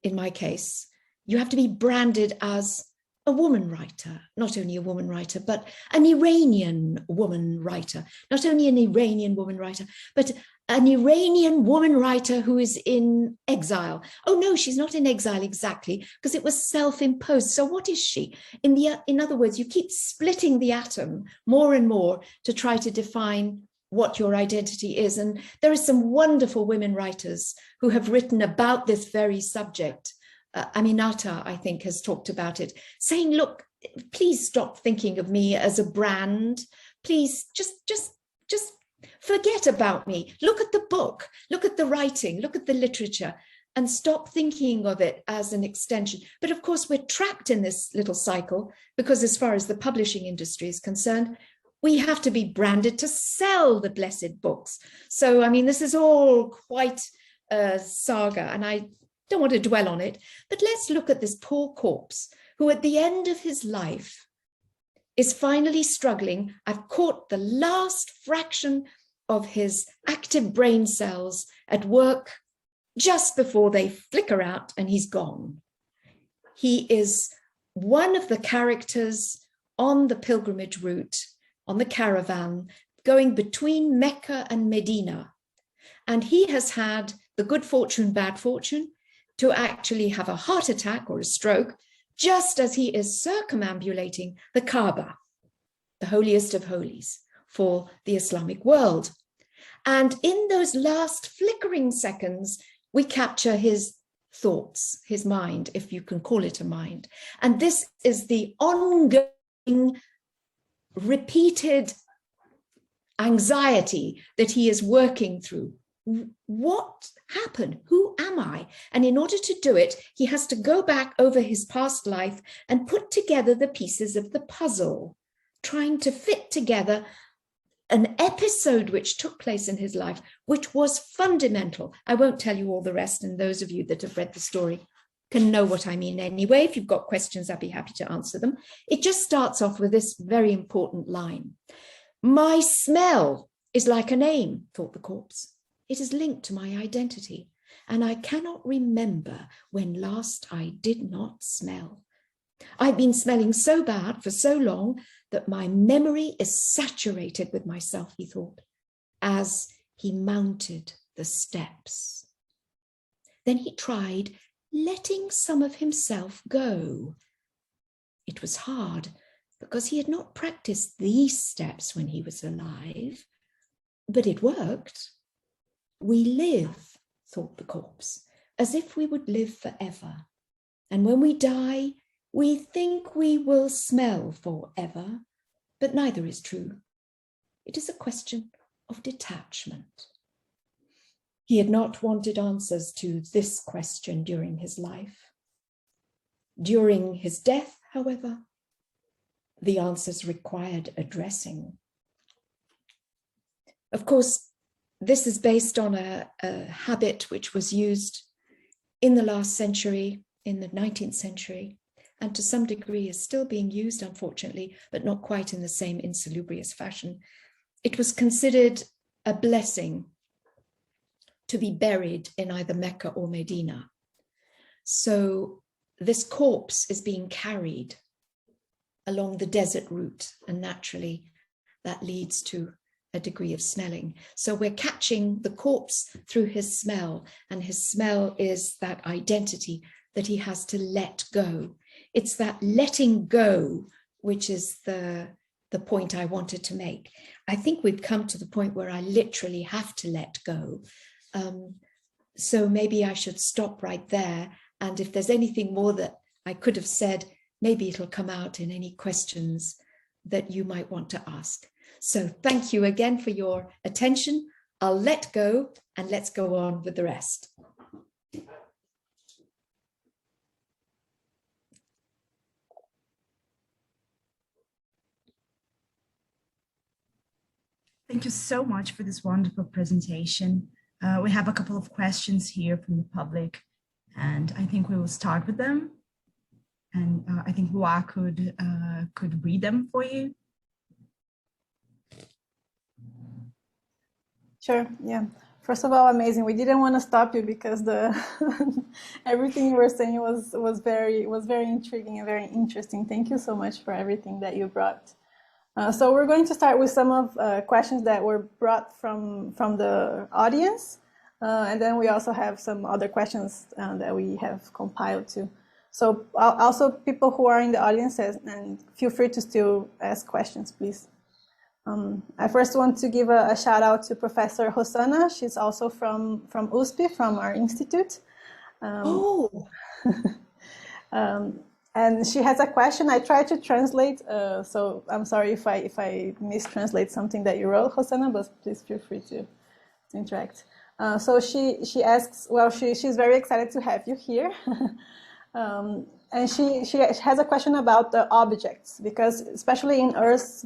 in my case, you have to be branded as a woman writer, not only a woman writer, but an Iranian woman writer, not only an Iranian woman writer, but an Iranian woman writer who is in exile. Oh no, she's not in exile exactly, because it was self-imposed. So what is she? In other words, you keep splitting the atom more and more to try to define what your identity is. And there are some wonderful women writers who have written about this very subject. Aminata, I think, has talked about it, saying, look, please stop thinking of me as a brand. Please just forget about me. Look at the book, look at the writing, look at the literature, and stop thinking of it as an extension. But of course, we're trapped in this little cycle because as far as the publishing industry is concerned, we have to be branded to sell the blessed books. So, I mean, this is all quite a saga, and I don't want to dwell on it, but let's look at this poor corpse who at the end of his life is finally struggling. I've caught the last fraction of his active brain cells at work just before they flicker out and he's gone. He is one of the characters on the pilgrimage route, on the caravan, going between Mecca and Medina. And he has had the good fortune, bad fortune, to actually have a heart attack or a stroke, just as he is circumambulating the Kaaba, the holiest of holies for the Islamic world. And in those last flickering seconds, we capture his thoughts, his mind, if you can call it a mind. And this is the ongoing, repeated anxiety that he is working through. What happened? Who am I? And in order to do it, he has to go back over his past life and put together the pieces of the puzzle, trying to fit together an episode which took place in his life, which was fundamental. I won't tell you all the rest, and those of you that have read the story can know what I mean anyway. If you've got questions, I'd be happy to answer them. It just starts off with this very important line. My smell is like a name, thought the corpse. It is linked to my identity, and I cannot remember when last I did not smell. I've been smelling so bad for so long that my memory is saturated with myself, he thought, as he mounted the steps. Then he tried letting some of himself go. It was hard because he had not practiced these steps when he was alive, but it worked. We live, thought the corpse, as if we would live forever. And when we die, we think we will smell forever, but neither is true. It is a question of detachment. He had not wanted answers to this question during his life. During his death, however, the answers required addressing. Of course, this is based on a habit which was used in the last century, in the 19th century, and to some degree is still being used, unfortunately, but not quite in the same insalubrious fashion. It was considered a blessing to be buried in either Mecca or Medina. So this corpse is being carried along the desert route, and naturally that leads to a degree of smelling. So we're catching the corpse through his smell, and his smell is that identity that he has to let go. It's that letting go, which is the point I wanted to make. I think we've come to the point where I literally have to let go. So maybe I should stop right there. And if there's anything more that I could have said, maybe it'll come out in any questions that you might want to ask. So thank you again for your attention. I'll let go and let's go on with the rest. Thank you so much for this wonderful presentation. We have a couple of questions here from the public, and I think we will start with them. And I think Hua could read them for you. Sure, yeah. First of all, amazing. We didn't want to stop you because the everything you were saying was very intriguing and very interesting. Thank you so much for everything that you brought. So we're going to start with some of questions that were brought from the audience, and then we also have some other questions that we have compiled too. So also people who are in the audience, and feel free to still ask questions, please. I first want to give a shout out to Professor Hosanna. She's also from USP, from our institute. And she has a question. I tried to translate, so I'm sorry if I mistranslate something that you wrote, Hosanna, but please feel free to interact. So she asks, well, she's very excited to have you here. And she has a question about the objects, because especially in Earth's...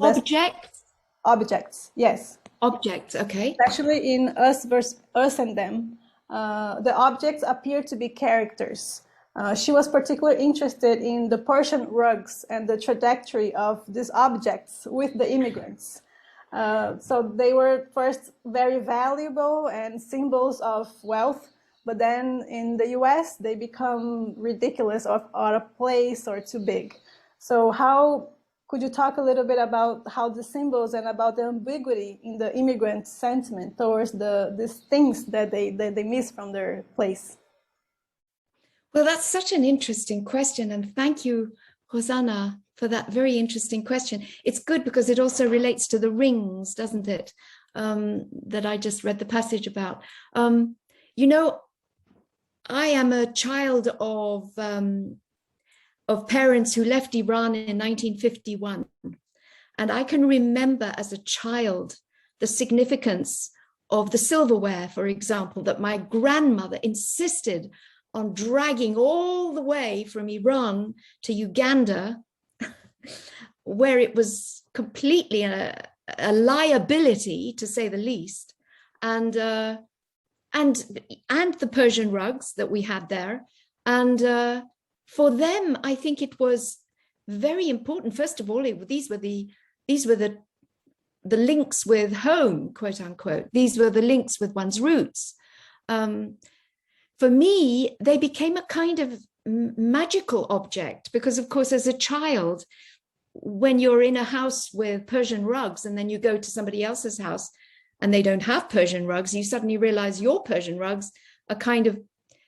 Objects, yes. Objects, okay. Especially in Us versus Us and Them, the objects appear to be characters. She was particularly interested in the Persian rugs and the trajectory of these objects with the immigrants. So they were first very valuable and symbols of wealth, but then in the US, they become ridiculous or out of place or too big. So could you talk a little bit about how the symbols and about the ambiguity in the immigrant sentiment towards these things that they miss from their place? Well, that's such an interesting question. And thank you, Hosanna, for that very interesting question. It's good because it also relates to the rings, doesn't it? That I just read the passage about. You know, I am a child of parents who left Iran in 1951. And I can remember as a child the significance of the silverware, for example, that my grandmother insisted on dragging all the way from Iran to Uganda, where it was completely a liability, to say the least, and the Persian rugs that we had there. And for them, I think it was very important. First of all, these were the links with home, quote unquote. These were the links with one's roots. For me, they became a kind of magical object because, of course, as a child, when you're in a house with Persian rugs and then you go to somebody else's house and they don't have Persian rugs, you suddenly realize your Persian rugs are kind of,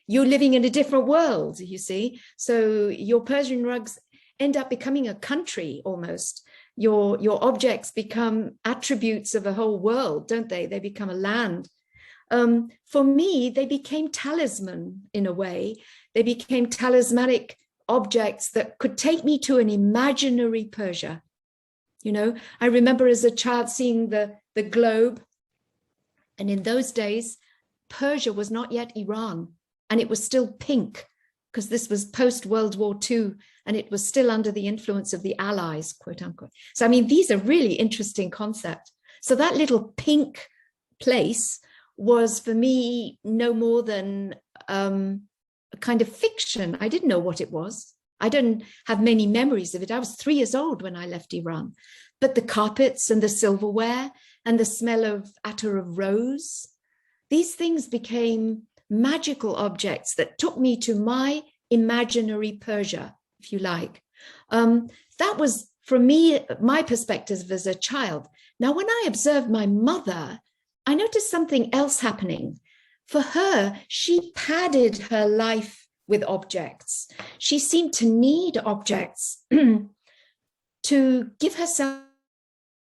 you're living in a different world, you see. So your Persian rugs end up becoming a country almost. Your objects become attributes of a whole world, don't they? They become a land. For me, they became talisman in a way. They became talismanic objects that could take me to an imaginary Persia. You know, I remember as a child seeing the globe. And in those days, Persia was not yet Iran, and it was still pink because this was post-World War II, and it was still under the influence of the Allies, quote unquote. So, I mean, these are really interesting concepts. So that little pink place was for me no more than a kind of fiction. I didn't know what it was. I didn't have many memories of it. I was 3 years old when I left Iran. But the carpets and the silverware and the smell of attar of rose, these things became magical objects that took me to my imaginary Persia, if you like. That was, from me, my perspective as a child. Now, when I observed my mother, I noticed something else happening. For her, she padded her life with objects. She seemed to need objects to give herself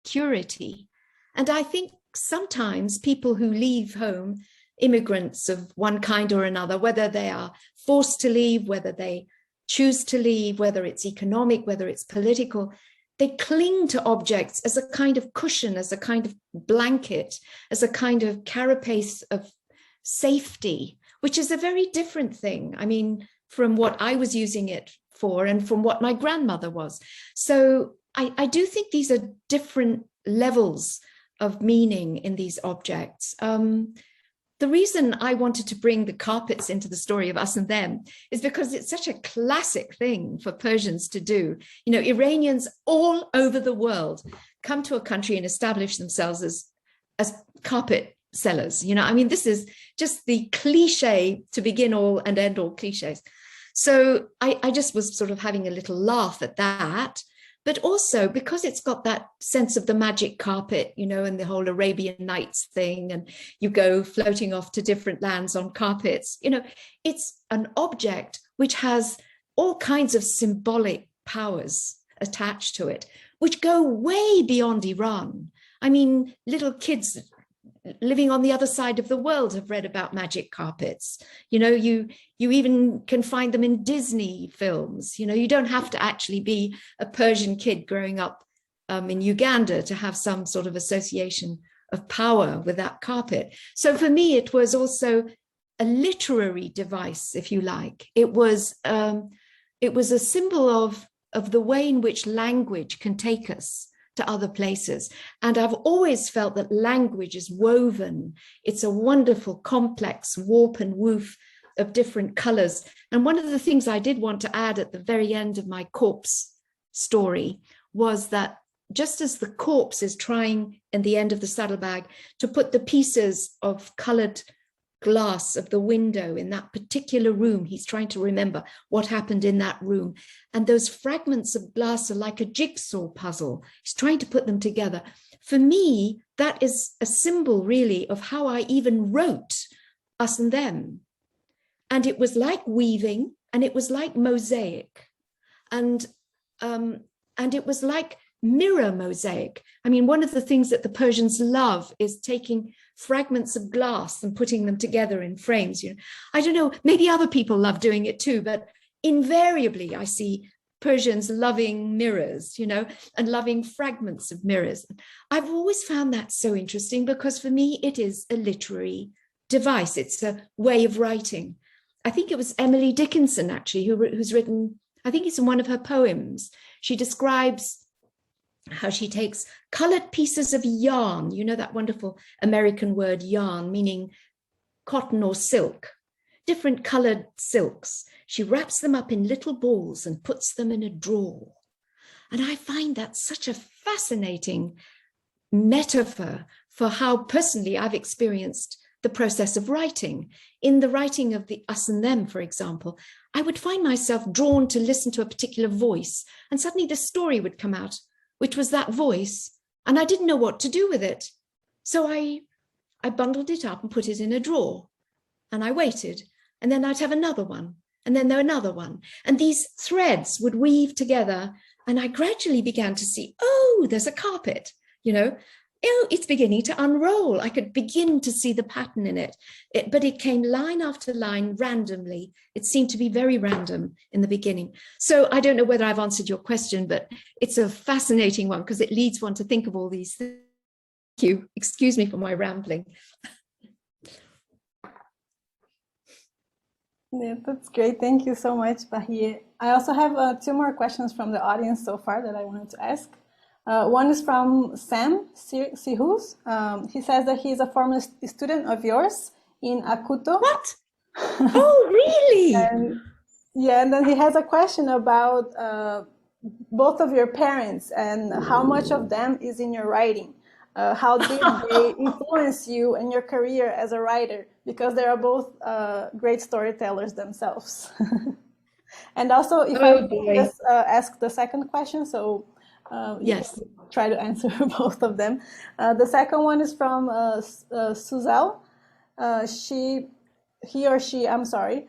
security. And I think sometimes people who leave home, immigrants of one kind or another, whether they are forced to leave, whether they choose to leave, whether it's economic, whether it's political, they cling to objects as a kind of cushion, as a kind of blanket, as a kind of carapace of safety, which is a very different thing. I mean, from what I was using it for and from what my grandmother was. So I do think these are different levels of meaning in these objects. The reason I wanted to bring the carpets into the story of us and them is because it's such a classic thing for Persians to do. You know, Iranians all over the world come to a country and establish themselves as carpet sellers. You know, I mean, this is just the cliche to begin all and end all cliches. So I just was sort of having a little laugh at that. But also because it's got that sense of the magic carpet, you know, and the whole Arabian Nights thing, and you go floating off to different lands on carpets, you know, it's an object which has all kinds of symbolic powers attached to it, which go way beyond Iran. I mean, little kids living on the other side of the world have read about magic carpets. You know, you even can find them in Disney films. You know, you don't have to actually be a Persian kid growing up in Uganda to have some sort of association of power with that carpet. So for me, it was also a literary device, if you like. It was a symbol of the way in which language can take us to other places. And I've always felt that language is woven. It's a wonderful, complex warp and woof of different colors. And one of the things I did want to add at the very end of my corpse story was that just as the corpse is trying in the end of the saddlebag to put the pieces of colored glass of the window in that particular room, he's trying to remember what happened in that room. And those fragments of glass are like a jigsaw puzzle. He's trying to put them together. For me, that is a symbol really of how I even wrote us and them. And it was like weaving, and it was like mosaic, and it was like mirror mosaic. I mean, one of the things that the Persians love is taking fragments of glass and putting them together in frames. You know, I don't know, maybe other people love doing it too, but invariably I see Persians loving mirrors, you know, and loving fragments of mirrors. I've always found that so interesting because for me, it is a literary device. It's a way of writing. I think it was Emily Dickinson, actually, who's written, I think it's in one of her poems. She describes how she takes colored pieces of yarn, you know, that wonderful American word yarn, meaning cotton or silk, different colored silks. She wraps them up in little balls and puts them in a drawer. And I find that such a fascinating metaphor for how personally I've experienced the process of writing. In the writing of the us and them, for example, I would find myself drawn to listen to a particular voice, and suddenly the story would come out, which was that voice, and I didn't know what to do with it. So I bundled it up and put it in a drawer, and I waited, and then I'd have another one, and then another one, and these threads would weave together, and I gradually began to see, oh, there's a carpet, you know, oh, it's beginning to unroll. I could begin to see the pattern in it, but it came line after line randomly. It seemed to be very random in the beginning. So I don't know whether I've answered your question, but it's a fascinating one because it leads one to think of all these things. Thank you. Excuse me for my rambling. Yeah, that's great. Thank you so much, Bahiyyih. I also have 2 more questions from the audience so far that I wanted to ask. One is from Sam Sihus. He says that he's a former student of yours in Oculto. What? Oh, really? And then he has a question about both of your parents and how much of them is in your writing. How did they influence you in your career as a writer? Because they are both great storytellers themselves. And also, if I just ask the second question, so yes, try to answer both of them. The second one is from Suzelle. He or she, I'm sorry,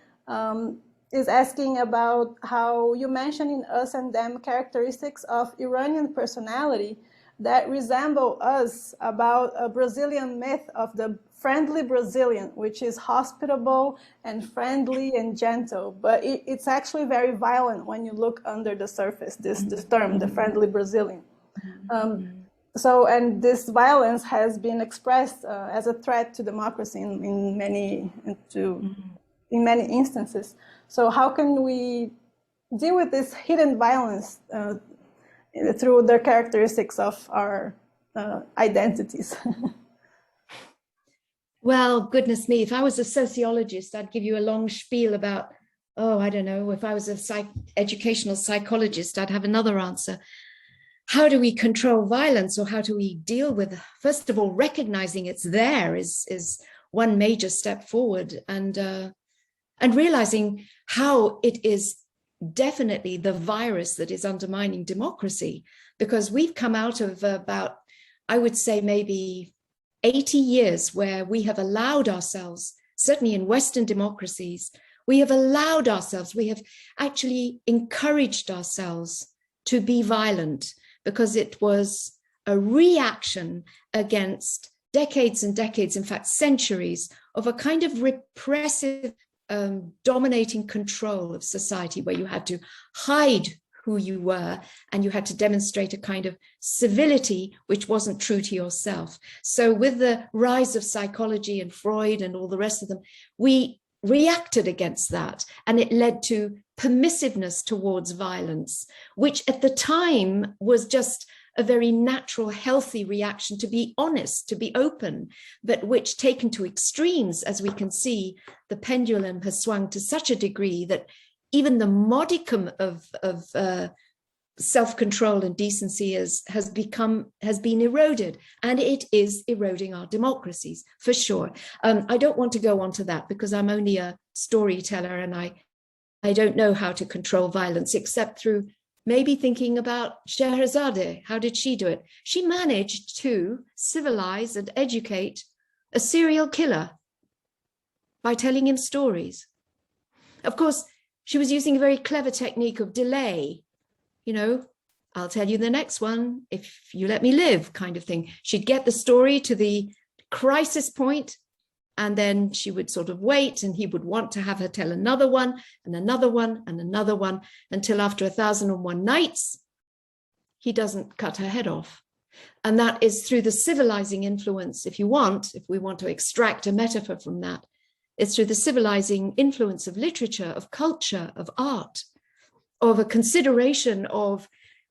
is asking about how you mentioned in Us and Them characteristics of Iranian personality that resemble us, about a Brazilian myth of the friendly Brazilian, which is hospitable and friendly and gentle, but it's actually very violent when you look under the surface, this term, the friendly Brazilian. And this violence has been expressed as a threat to democracy in many instances. So how can we deal with this hidden violence through the characteristics of our identities? Well, goodness me, if I was a sociologist, I'd give you a long spiel about, oh, I don't know, if I was a educational psychologist, I'd have another answer. How do we control violence, or how do we deal with, first of all, recognizing it's there is one major step forward, and realizing how it is definitely the virus that is undermining democracy, because we've come out of about, I would say, maybe 80 years where we have allowed ourselves, certainly in Western democracies, we have allowed ourselves, we have actually encouraged ourselves to be violent, because it was a reaction against decades and decades, in fact, centuries of a kind of repressive, dominating control of society, where you had to hide who you were, and you had to demonstrate a kind of civility which wasn't true to yourself. So with the rise of psychology and Freud and all the rest of them, we reacted against that, and it led to permissiveness towards violence, which at the time was just a very natural, healthy reaction to be honest, to be open, but which, taken to extremes, as we can see, the pendulum has swung to such a degree that even the modicum of self-control and decency has been eroded, and it is eroding our democracies for sure. I don't want to go on to that because I'm only a storyteller, and I don't know how to control violence except through maybe thinking about Scheherazade. How did she do it? She managed to civilize and educate a serial killer by telling him stories. Of course, she was using a very clever technique of delay. You know, I'll tell you the next one if you let me live, kind of thing. She'd get the story to the crisis point, and then she would sort of wait, and he would want to have her tell another one and another one and another one, until after 1001 nights, he doesn't cut her head off. And that is through the civilizing influence, if we want to extract a metaphor from that, it's through the civilizing influence of literature, of culture, of art, of a consideration of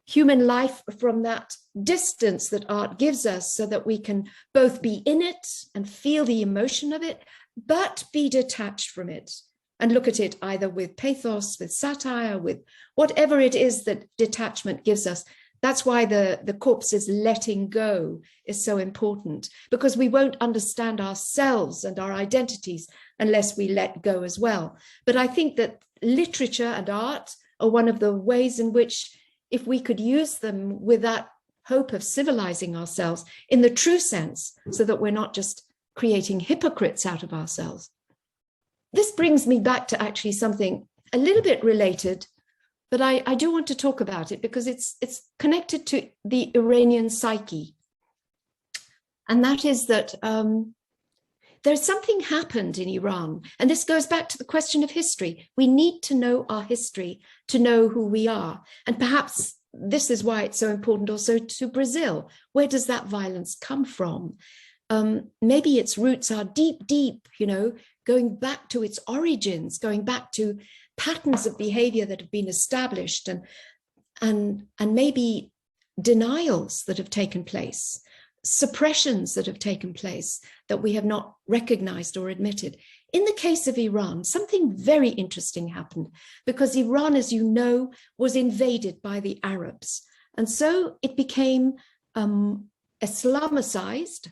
human life from that distance that art gives us, so that we can both be in it and feel the emotion of it, but be detached from it and look at it either with pathos, with satire, with whatever it is that detachment gives us. That's why the corpse's letting go is so important, because we won't understand ourselves and our identities unless we let go as well. But I think that literature and art are one of the ways in which, if we could use them with that hope of civilizing ourselves in the true sense, so that we're not just creating hypocrites out of ourselves. This brings me back to actually something a little bit related, but I do want to talk about it because it's connected to the Iranian psyche. And that is that there's something happened in Iran, and this goes back to the question of history. We need to know our history to know who we are. And perhaps this is why it's so important also to Brazil. Where does that violence come from? Maybe its roots are deep, deep, going back to its origins, going back to patterns of behavior that have been established, and maybe denials that have taken place, suppressions that have taken place that we have not recognized or admitted. In the case of Iran, something very interesting happened, because Iran, as you know, was invaded by the Arabs. And so it became Islamicized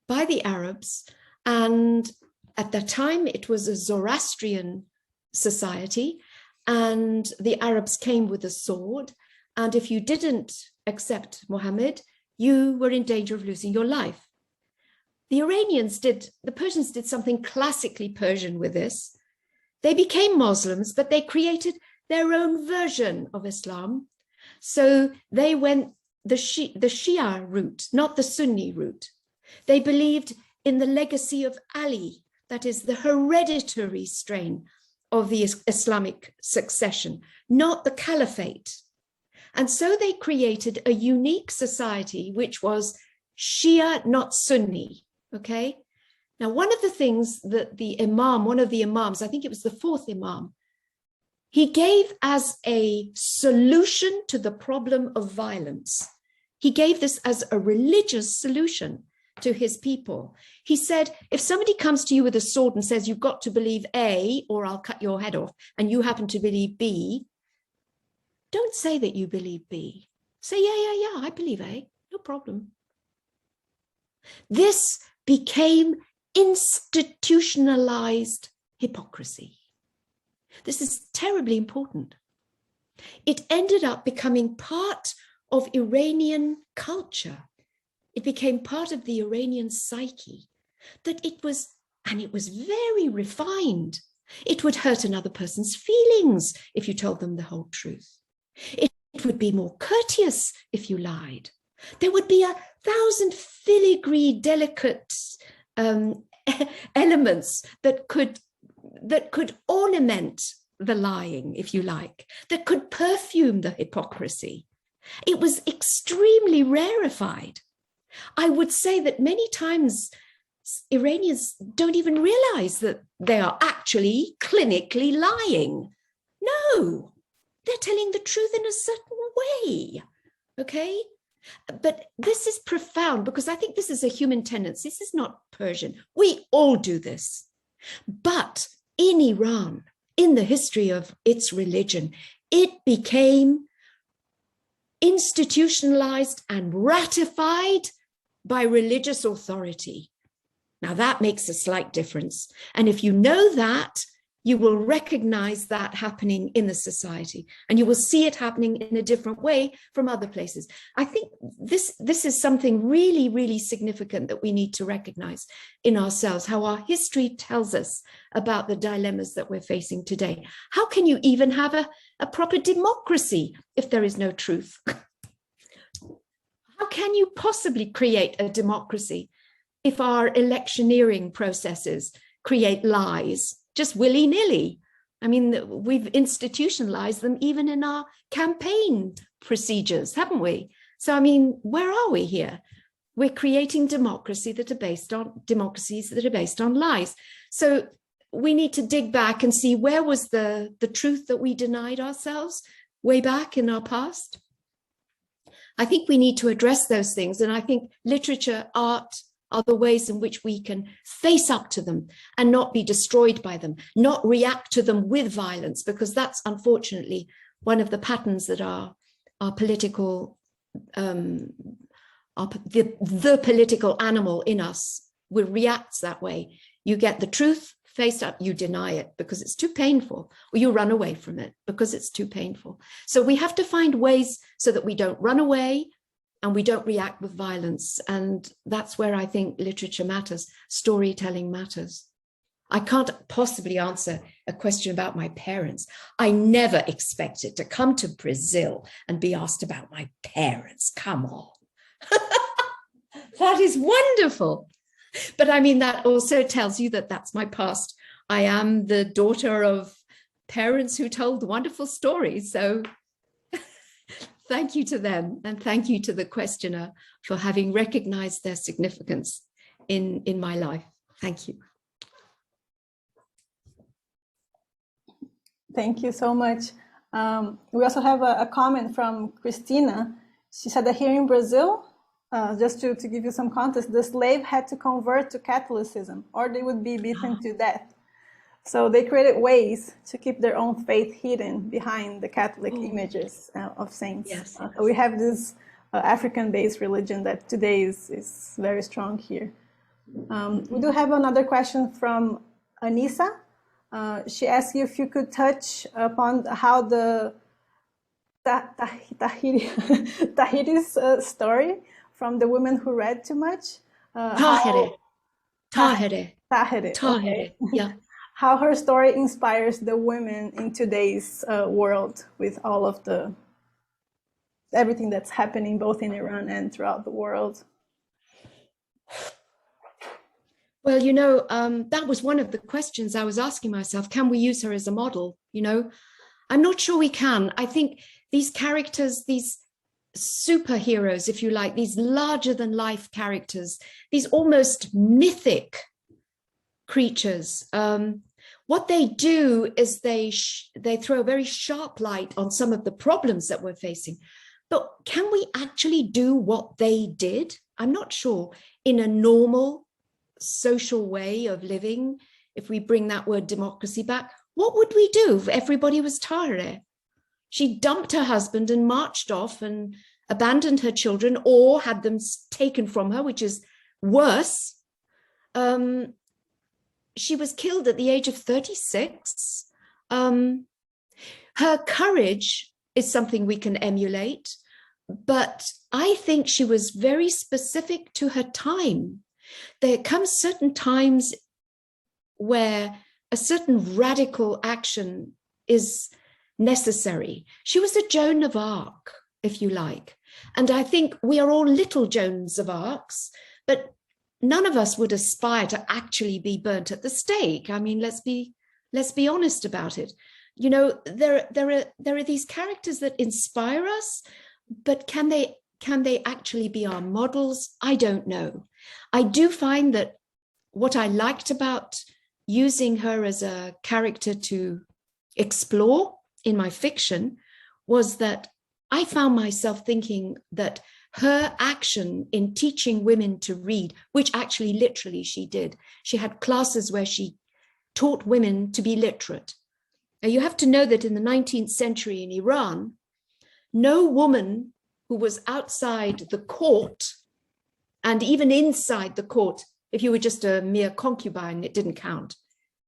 by the Arabs. And at that time, it was a Zoroastrian society, and the Arabs came with a sword. And if you didn't accept Muhammad, you were in danger of losing your life. The Persians did something classically Persian with this. They became Muslims, but they created their own version of Islam. So they went the Shia route, not the Sunni route. They believed in the legacy of Ali, that is the hereditary strain of the Islamic succession, not the caliphate. And so they created a unique society, which was Shia, not Sunni, okay? Now, one of the things that one of the imams, I think it was the fourth imam, he gave as a solution to the problem of violence. He gave this as a religious solution to his people. He said, if somebody comes to you with a sword and says, you've got to believe A, or I'll cut your head off, and you happen to believe B, don't say that you believe B. Say, yeah, I believe A, no problem. This became institutionalized hypocrisy. This is terribly important. It ended up becoming part of Iranian culture. It became part of the Iranian psyche, that it was very refined. It would hurt another person's feelings if you told them the whole truth. It would be more courteous if you lied. There would be 1,000 filigree, delicate elements that could ornament the lying, if you like, that could perfume the hypocrisy. It was extremely rarefied. I would say that many times Iranians don't even realize that they are actually clinically lying. No, they're telling the truth in a certain way, okay? But this is profound, because I think this is a human tendency. This is not Persian. We all do this. But in Iran, in the history of its religion, it became institutionalized and ratified by religious authority. Now that makes a slight difference. And if you know that, you will recognize that happening in the society, and you will see it happening in a different way from other places. I think this is something really, really significant that we need to recognize in ourselves, how our history tells us about the dilemmas that we're facing today. How can you even have a proper democracy if there is no truth? How can you possibly create a democracy if our electioneering processes create lies just willy-nilly? I mean, we've institutionalized them even in our campaign procedures, haven't we? So, I mean, where are we here? We're creating democracies that are based on lies. So we need to dig back and see, where was the truth that we denied ourselves way back in our past? I think we need to address those things. And I think literature, art are the ways in which we can face up to them and not be destroyed by them, not react to them with violence, because that's unfortunately one of the patterns that our political, the political animal in us reacts that way. You get the truth faced up, you deny it because it's too painful, or you run away from it because it's too painful. So we have to find ways so that we don't run away and we don't react with violence. And that's where I think literature matters, storytelling matters. I can't possibly answer a question about my parents. I never expected to come to Brazil and be asked about my parents. Come on. That is wonderful. But I mean, that also tells you that that's my past. I am the daughter of parents who told wonderful stories. So thank you to them. And thank you to the questioner for having recognized their significance in my life. Thank you. Thank you so much. We also have a comment from Christina. She said that here in Brazil, just to give you some context, the slave had to convert to Catholicism or they would be beaten to death. So they created ways to keep their own faith hidden behind the Catholic images of saints. Yes. So we have this African-based religion that today is very strong here. We do have another question from Anissa. She asked you if you could touch upon how the Tahiri's story from the woman who read too much. Tahere. Okay. Yeah. How her story inspires the women in today's world with all of everything that's happening both in Iran and throughout the world. Well, you know, that was one of the questions I was asking myself. Can we use her as a model? You know, I'm not sure we can. I think these characters, these superheroes, if you like, these larger than life characters, these almost mythic creatures, what they do is they throw a very sharp light on some of the problems that we're facing. But can we actually do what they did? I'm not sure. In a normal social way of living, if we bring that word democracy back, what would we do if everybody was Tahirih? She dumped her husband and marched off and abandoned her children or had them taken from her, which is worse. She was killed at the age of 36. Her courage is something we can emulate, but I think she was very specific to her time. There comes certain times where a certain radical action is necessary. She was a Joan of Arc, if you like. And I think we are all little Joans of Arcs, but none of us would aspire to actually be burnt at the stake. I mean, let's be honest about it. You know, there are these characters that inspire us, but can they actually be our models? I don't know. I do find that what I liked about using her as a character to explore in my fiction was that I found myself thinking that her action in teaching women to read, which actually literally she did. She had classes where she taught women to be literate. Now you have to know that in the 19th century in Iran, no woman who was outside the court and even inside the court, if you were just a mere concubine, it didn't count.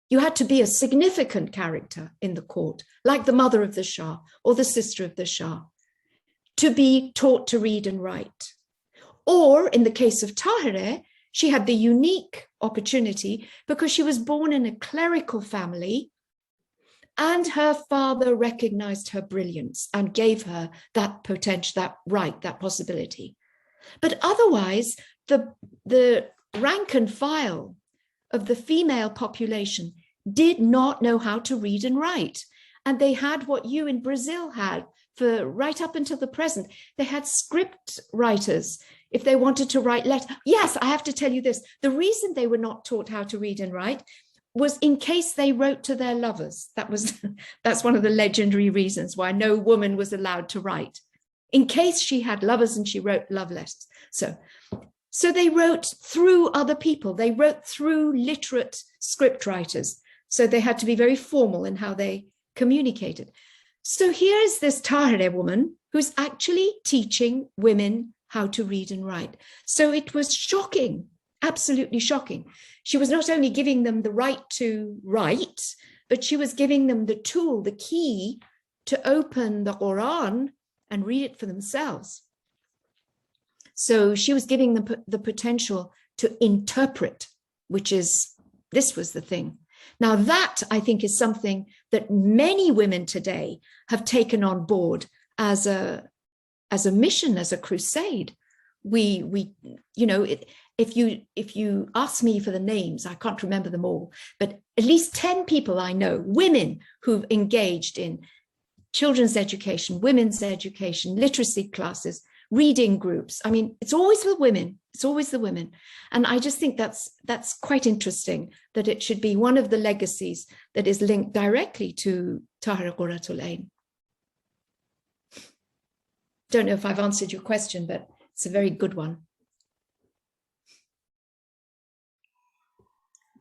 You had to be a significant character in the court, like the mother of the Shah or the sister of the Shah, to be taught to read and write. Or in the case of Tahirih, she had the unique opportunity because she was born in a clerical family and her father recognized her brilliance and gave her that potential, that right, that possibility. But otherwise, the rank and file of the female population did not know how to read and write. And they had what you in Brazil had for right up until the present. They had script writers if they wanted to write letters. Yes, I have to tell you this. The reason they were not taught how to read and write was in case they wrote to their lovers. That's one of the legendary reasons why no woman was allowed to write. in case she had lovers and she wrote love letters. So they wrote through other people. They wrote through literate script writers. So they had to be very formal in how they communicated. So here's this Tahrir woman who's actually teaching women how to read and write. So it was shocking, absolutely shocking. She was not only giving them the right to write, but she was giving them the tool, the key to open the Quran and read it for themselves. So she was giving them the potential to interpret, this was the thing. Now that, I think, is something that many women today have taken on board as a mission, as a crusade. We you know, if you ask me for the names, I can't remember them all, but at least 10 people I know, women who've engaged in children's education, women's education, literacy classes, reading groups. I mean, it's always the women. It's always the women. And I just think that's quite interesting, that it should be one of the legacies that is linked directly to Tahrir Qurratul Ain. Don't know if I've answered your question, but it's a very good one.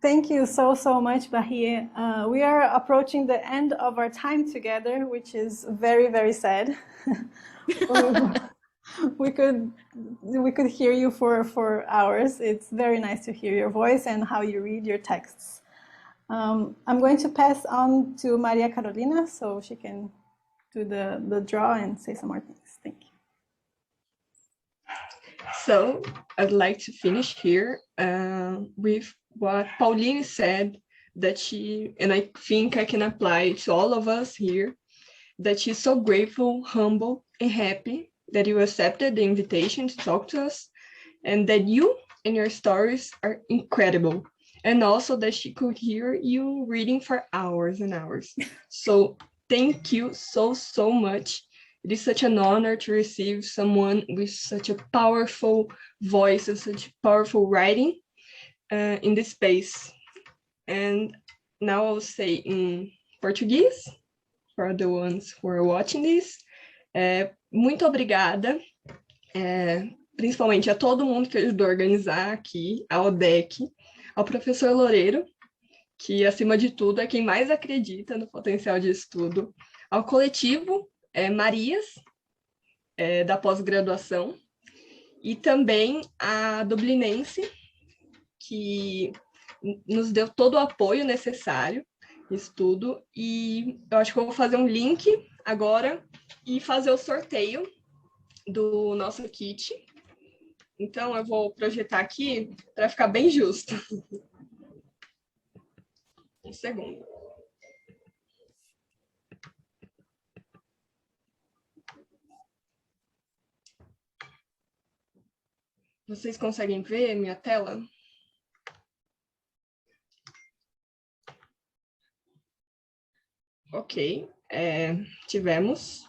Thank you so much, Bahiyyih. We are approaching the end of our time together, which is very, very sad. We could hear you for hours. It's very nice to hear your voice and how you read your texts. I'm going to pass on to Maria Carolina so she can do the draw and say some more things. Thank you. So I'd like to finish here with what Pauline said, that she, and I think I can apply to all of us here, that she's so grateful, humble, and happy that you accepted the invitation to talk to us, and that you and your stories are incredible. And also that she could hear you reading for hours and hours. So thank you so much. It is such an honor to receive someone with such a powerful voice and such powerful writing in this space. And now I'll say in Portuguese, for the ones who are watching this. Muito obrigada, principalmente a todo mundo que ajudou a organizar aqui, a ODEC, ao professor Loureiro, que acima de tudo é quem mais acredita no potencial de estudo, ao coletivo Marias, da pós-graduação, e também a Dublinense, que nos deu todo o apoio necessário, estudo, e eu acho que eu vou fazer um link agora e fazer o sorteio do nosso kit. Então, eu vou projetar aqui para ficar bem justo. Um segundo. Vocês conseguem ver minha tela? Ok. Tivemos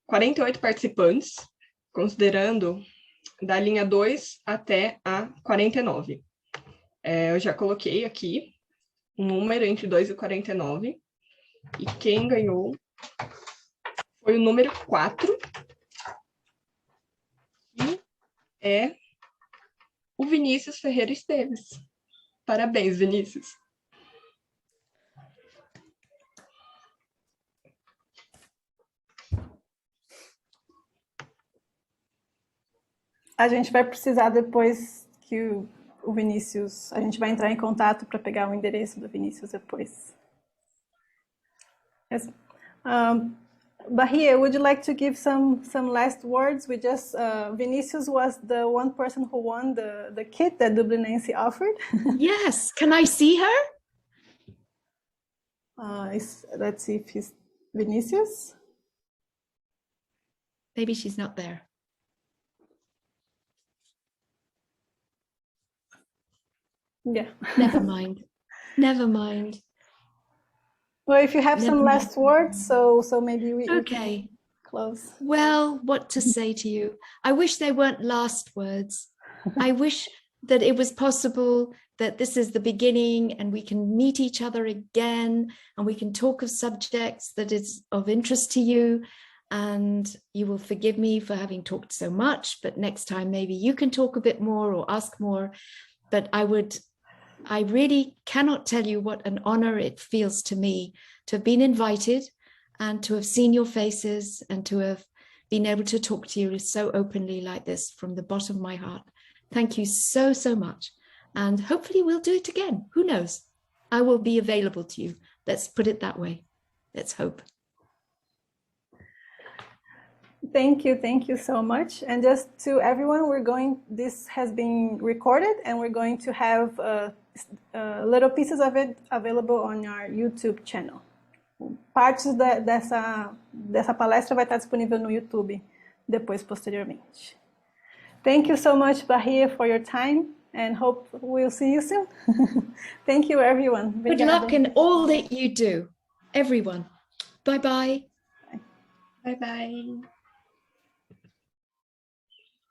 48 participantes, considerando da linha 2 até a 49. Eu já coloquei aqui um número entre 2 e 49, e quem ganhou foi o número 4, e é o Vinícius Ferreira Esteves. Parabéns, Vinícius. A gente vai precisar depois que o Vinícius... A gente vai entrar em contato para pegar o endereço do Vinícius depois. Yes. Bahiyyih, would you like to give some last words? We just... Vinícius was the one person who won the kit that Dublinense offered. Yes. Can I see her? Let's see if he's... Vinícius? Maybe she's not there. Yeah. Never mind. Never mind. Well, if you have Never some mind. last words, so maybe we Okay. can close. Well, what to say to you? I wish they weren't last words. I wish that it was possible that this is the beginning and we can meet each other again and we can talk of subjects that is of interest to you. and you will forgive me for having talked so much, but next time maybe you can talk a bit more or ask more. But I really cannot tell you what an honor it feels to me to have been invited and to have seen your faces and to have been able to talk to you so openly like this from the bottom of my heart. Thank you so, so much. And hopefully we'll do it again. Who knows? I will be available to you. Let's put it that way. Let's hope. Thank you so much. And just to everyone, this has been recorded and we're going to have little pieces of it available on our YouTube channel. Partes dessa palestra vai estar disponível no YouTube depois, posteriormente. Thank you so much, Bahiyyih, for your time, and hope we'll see you soon. Thank you, everyone. Good luck in all that you do, everyone. Bye-bye. Bye-bye.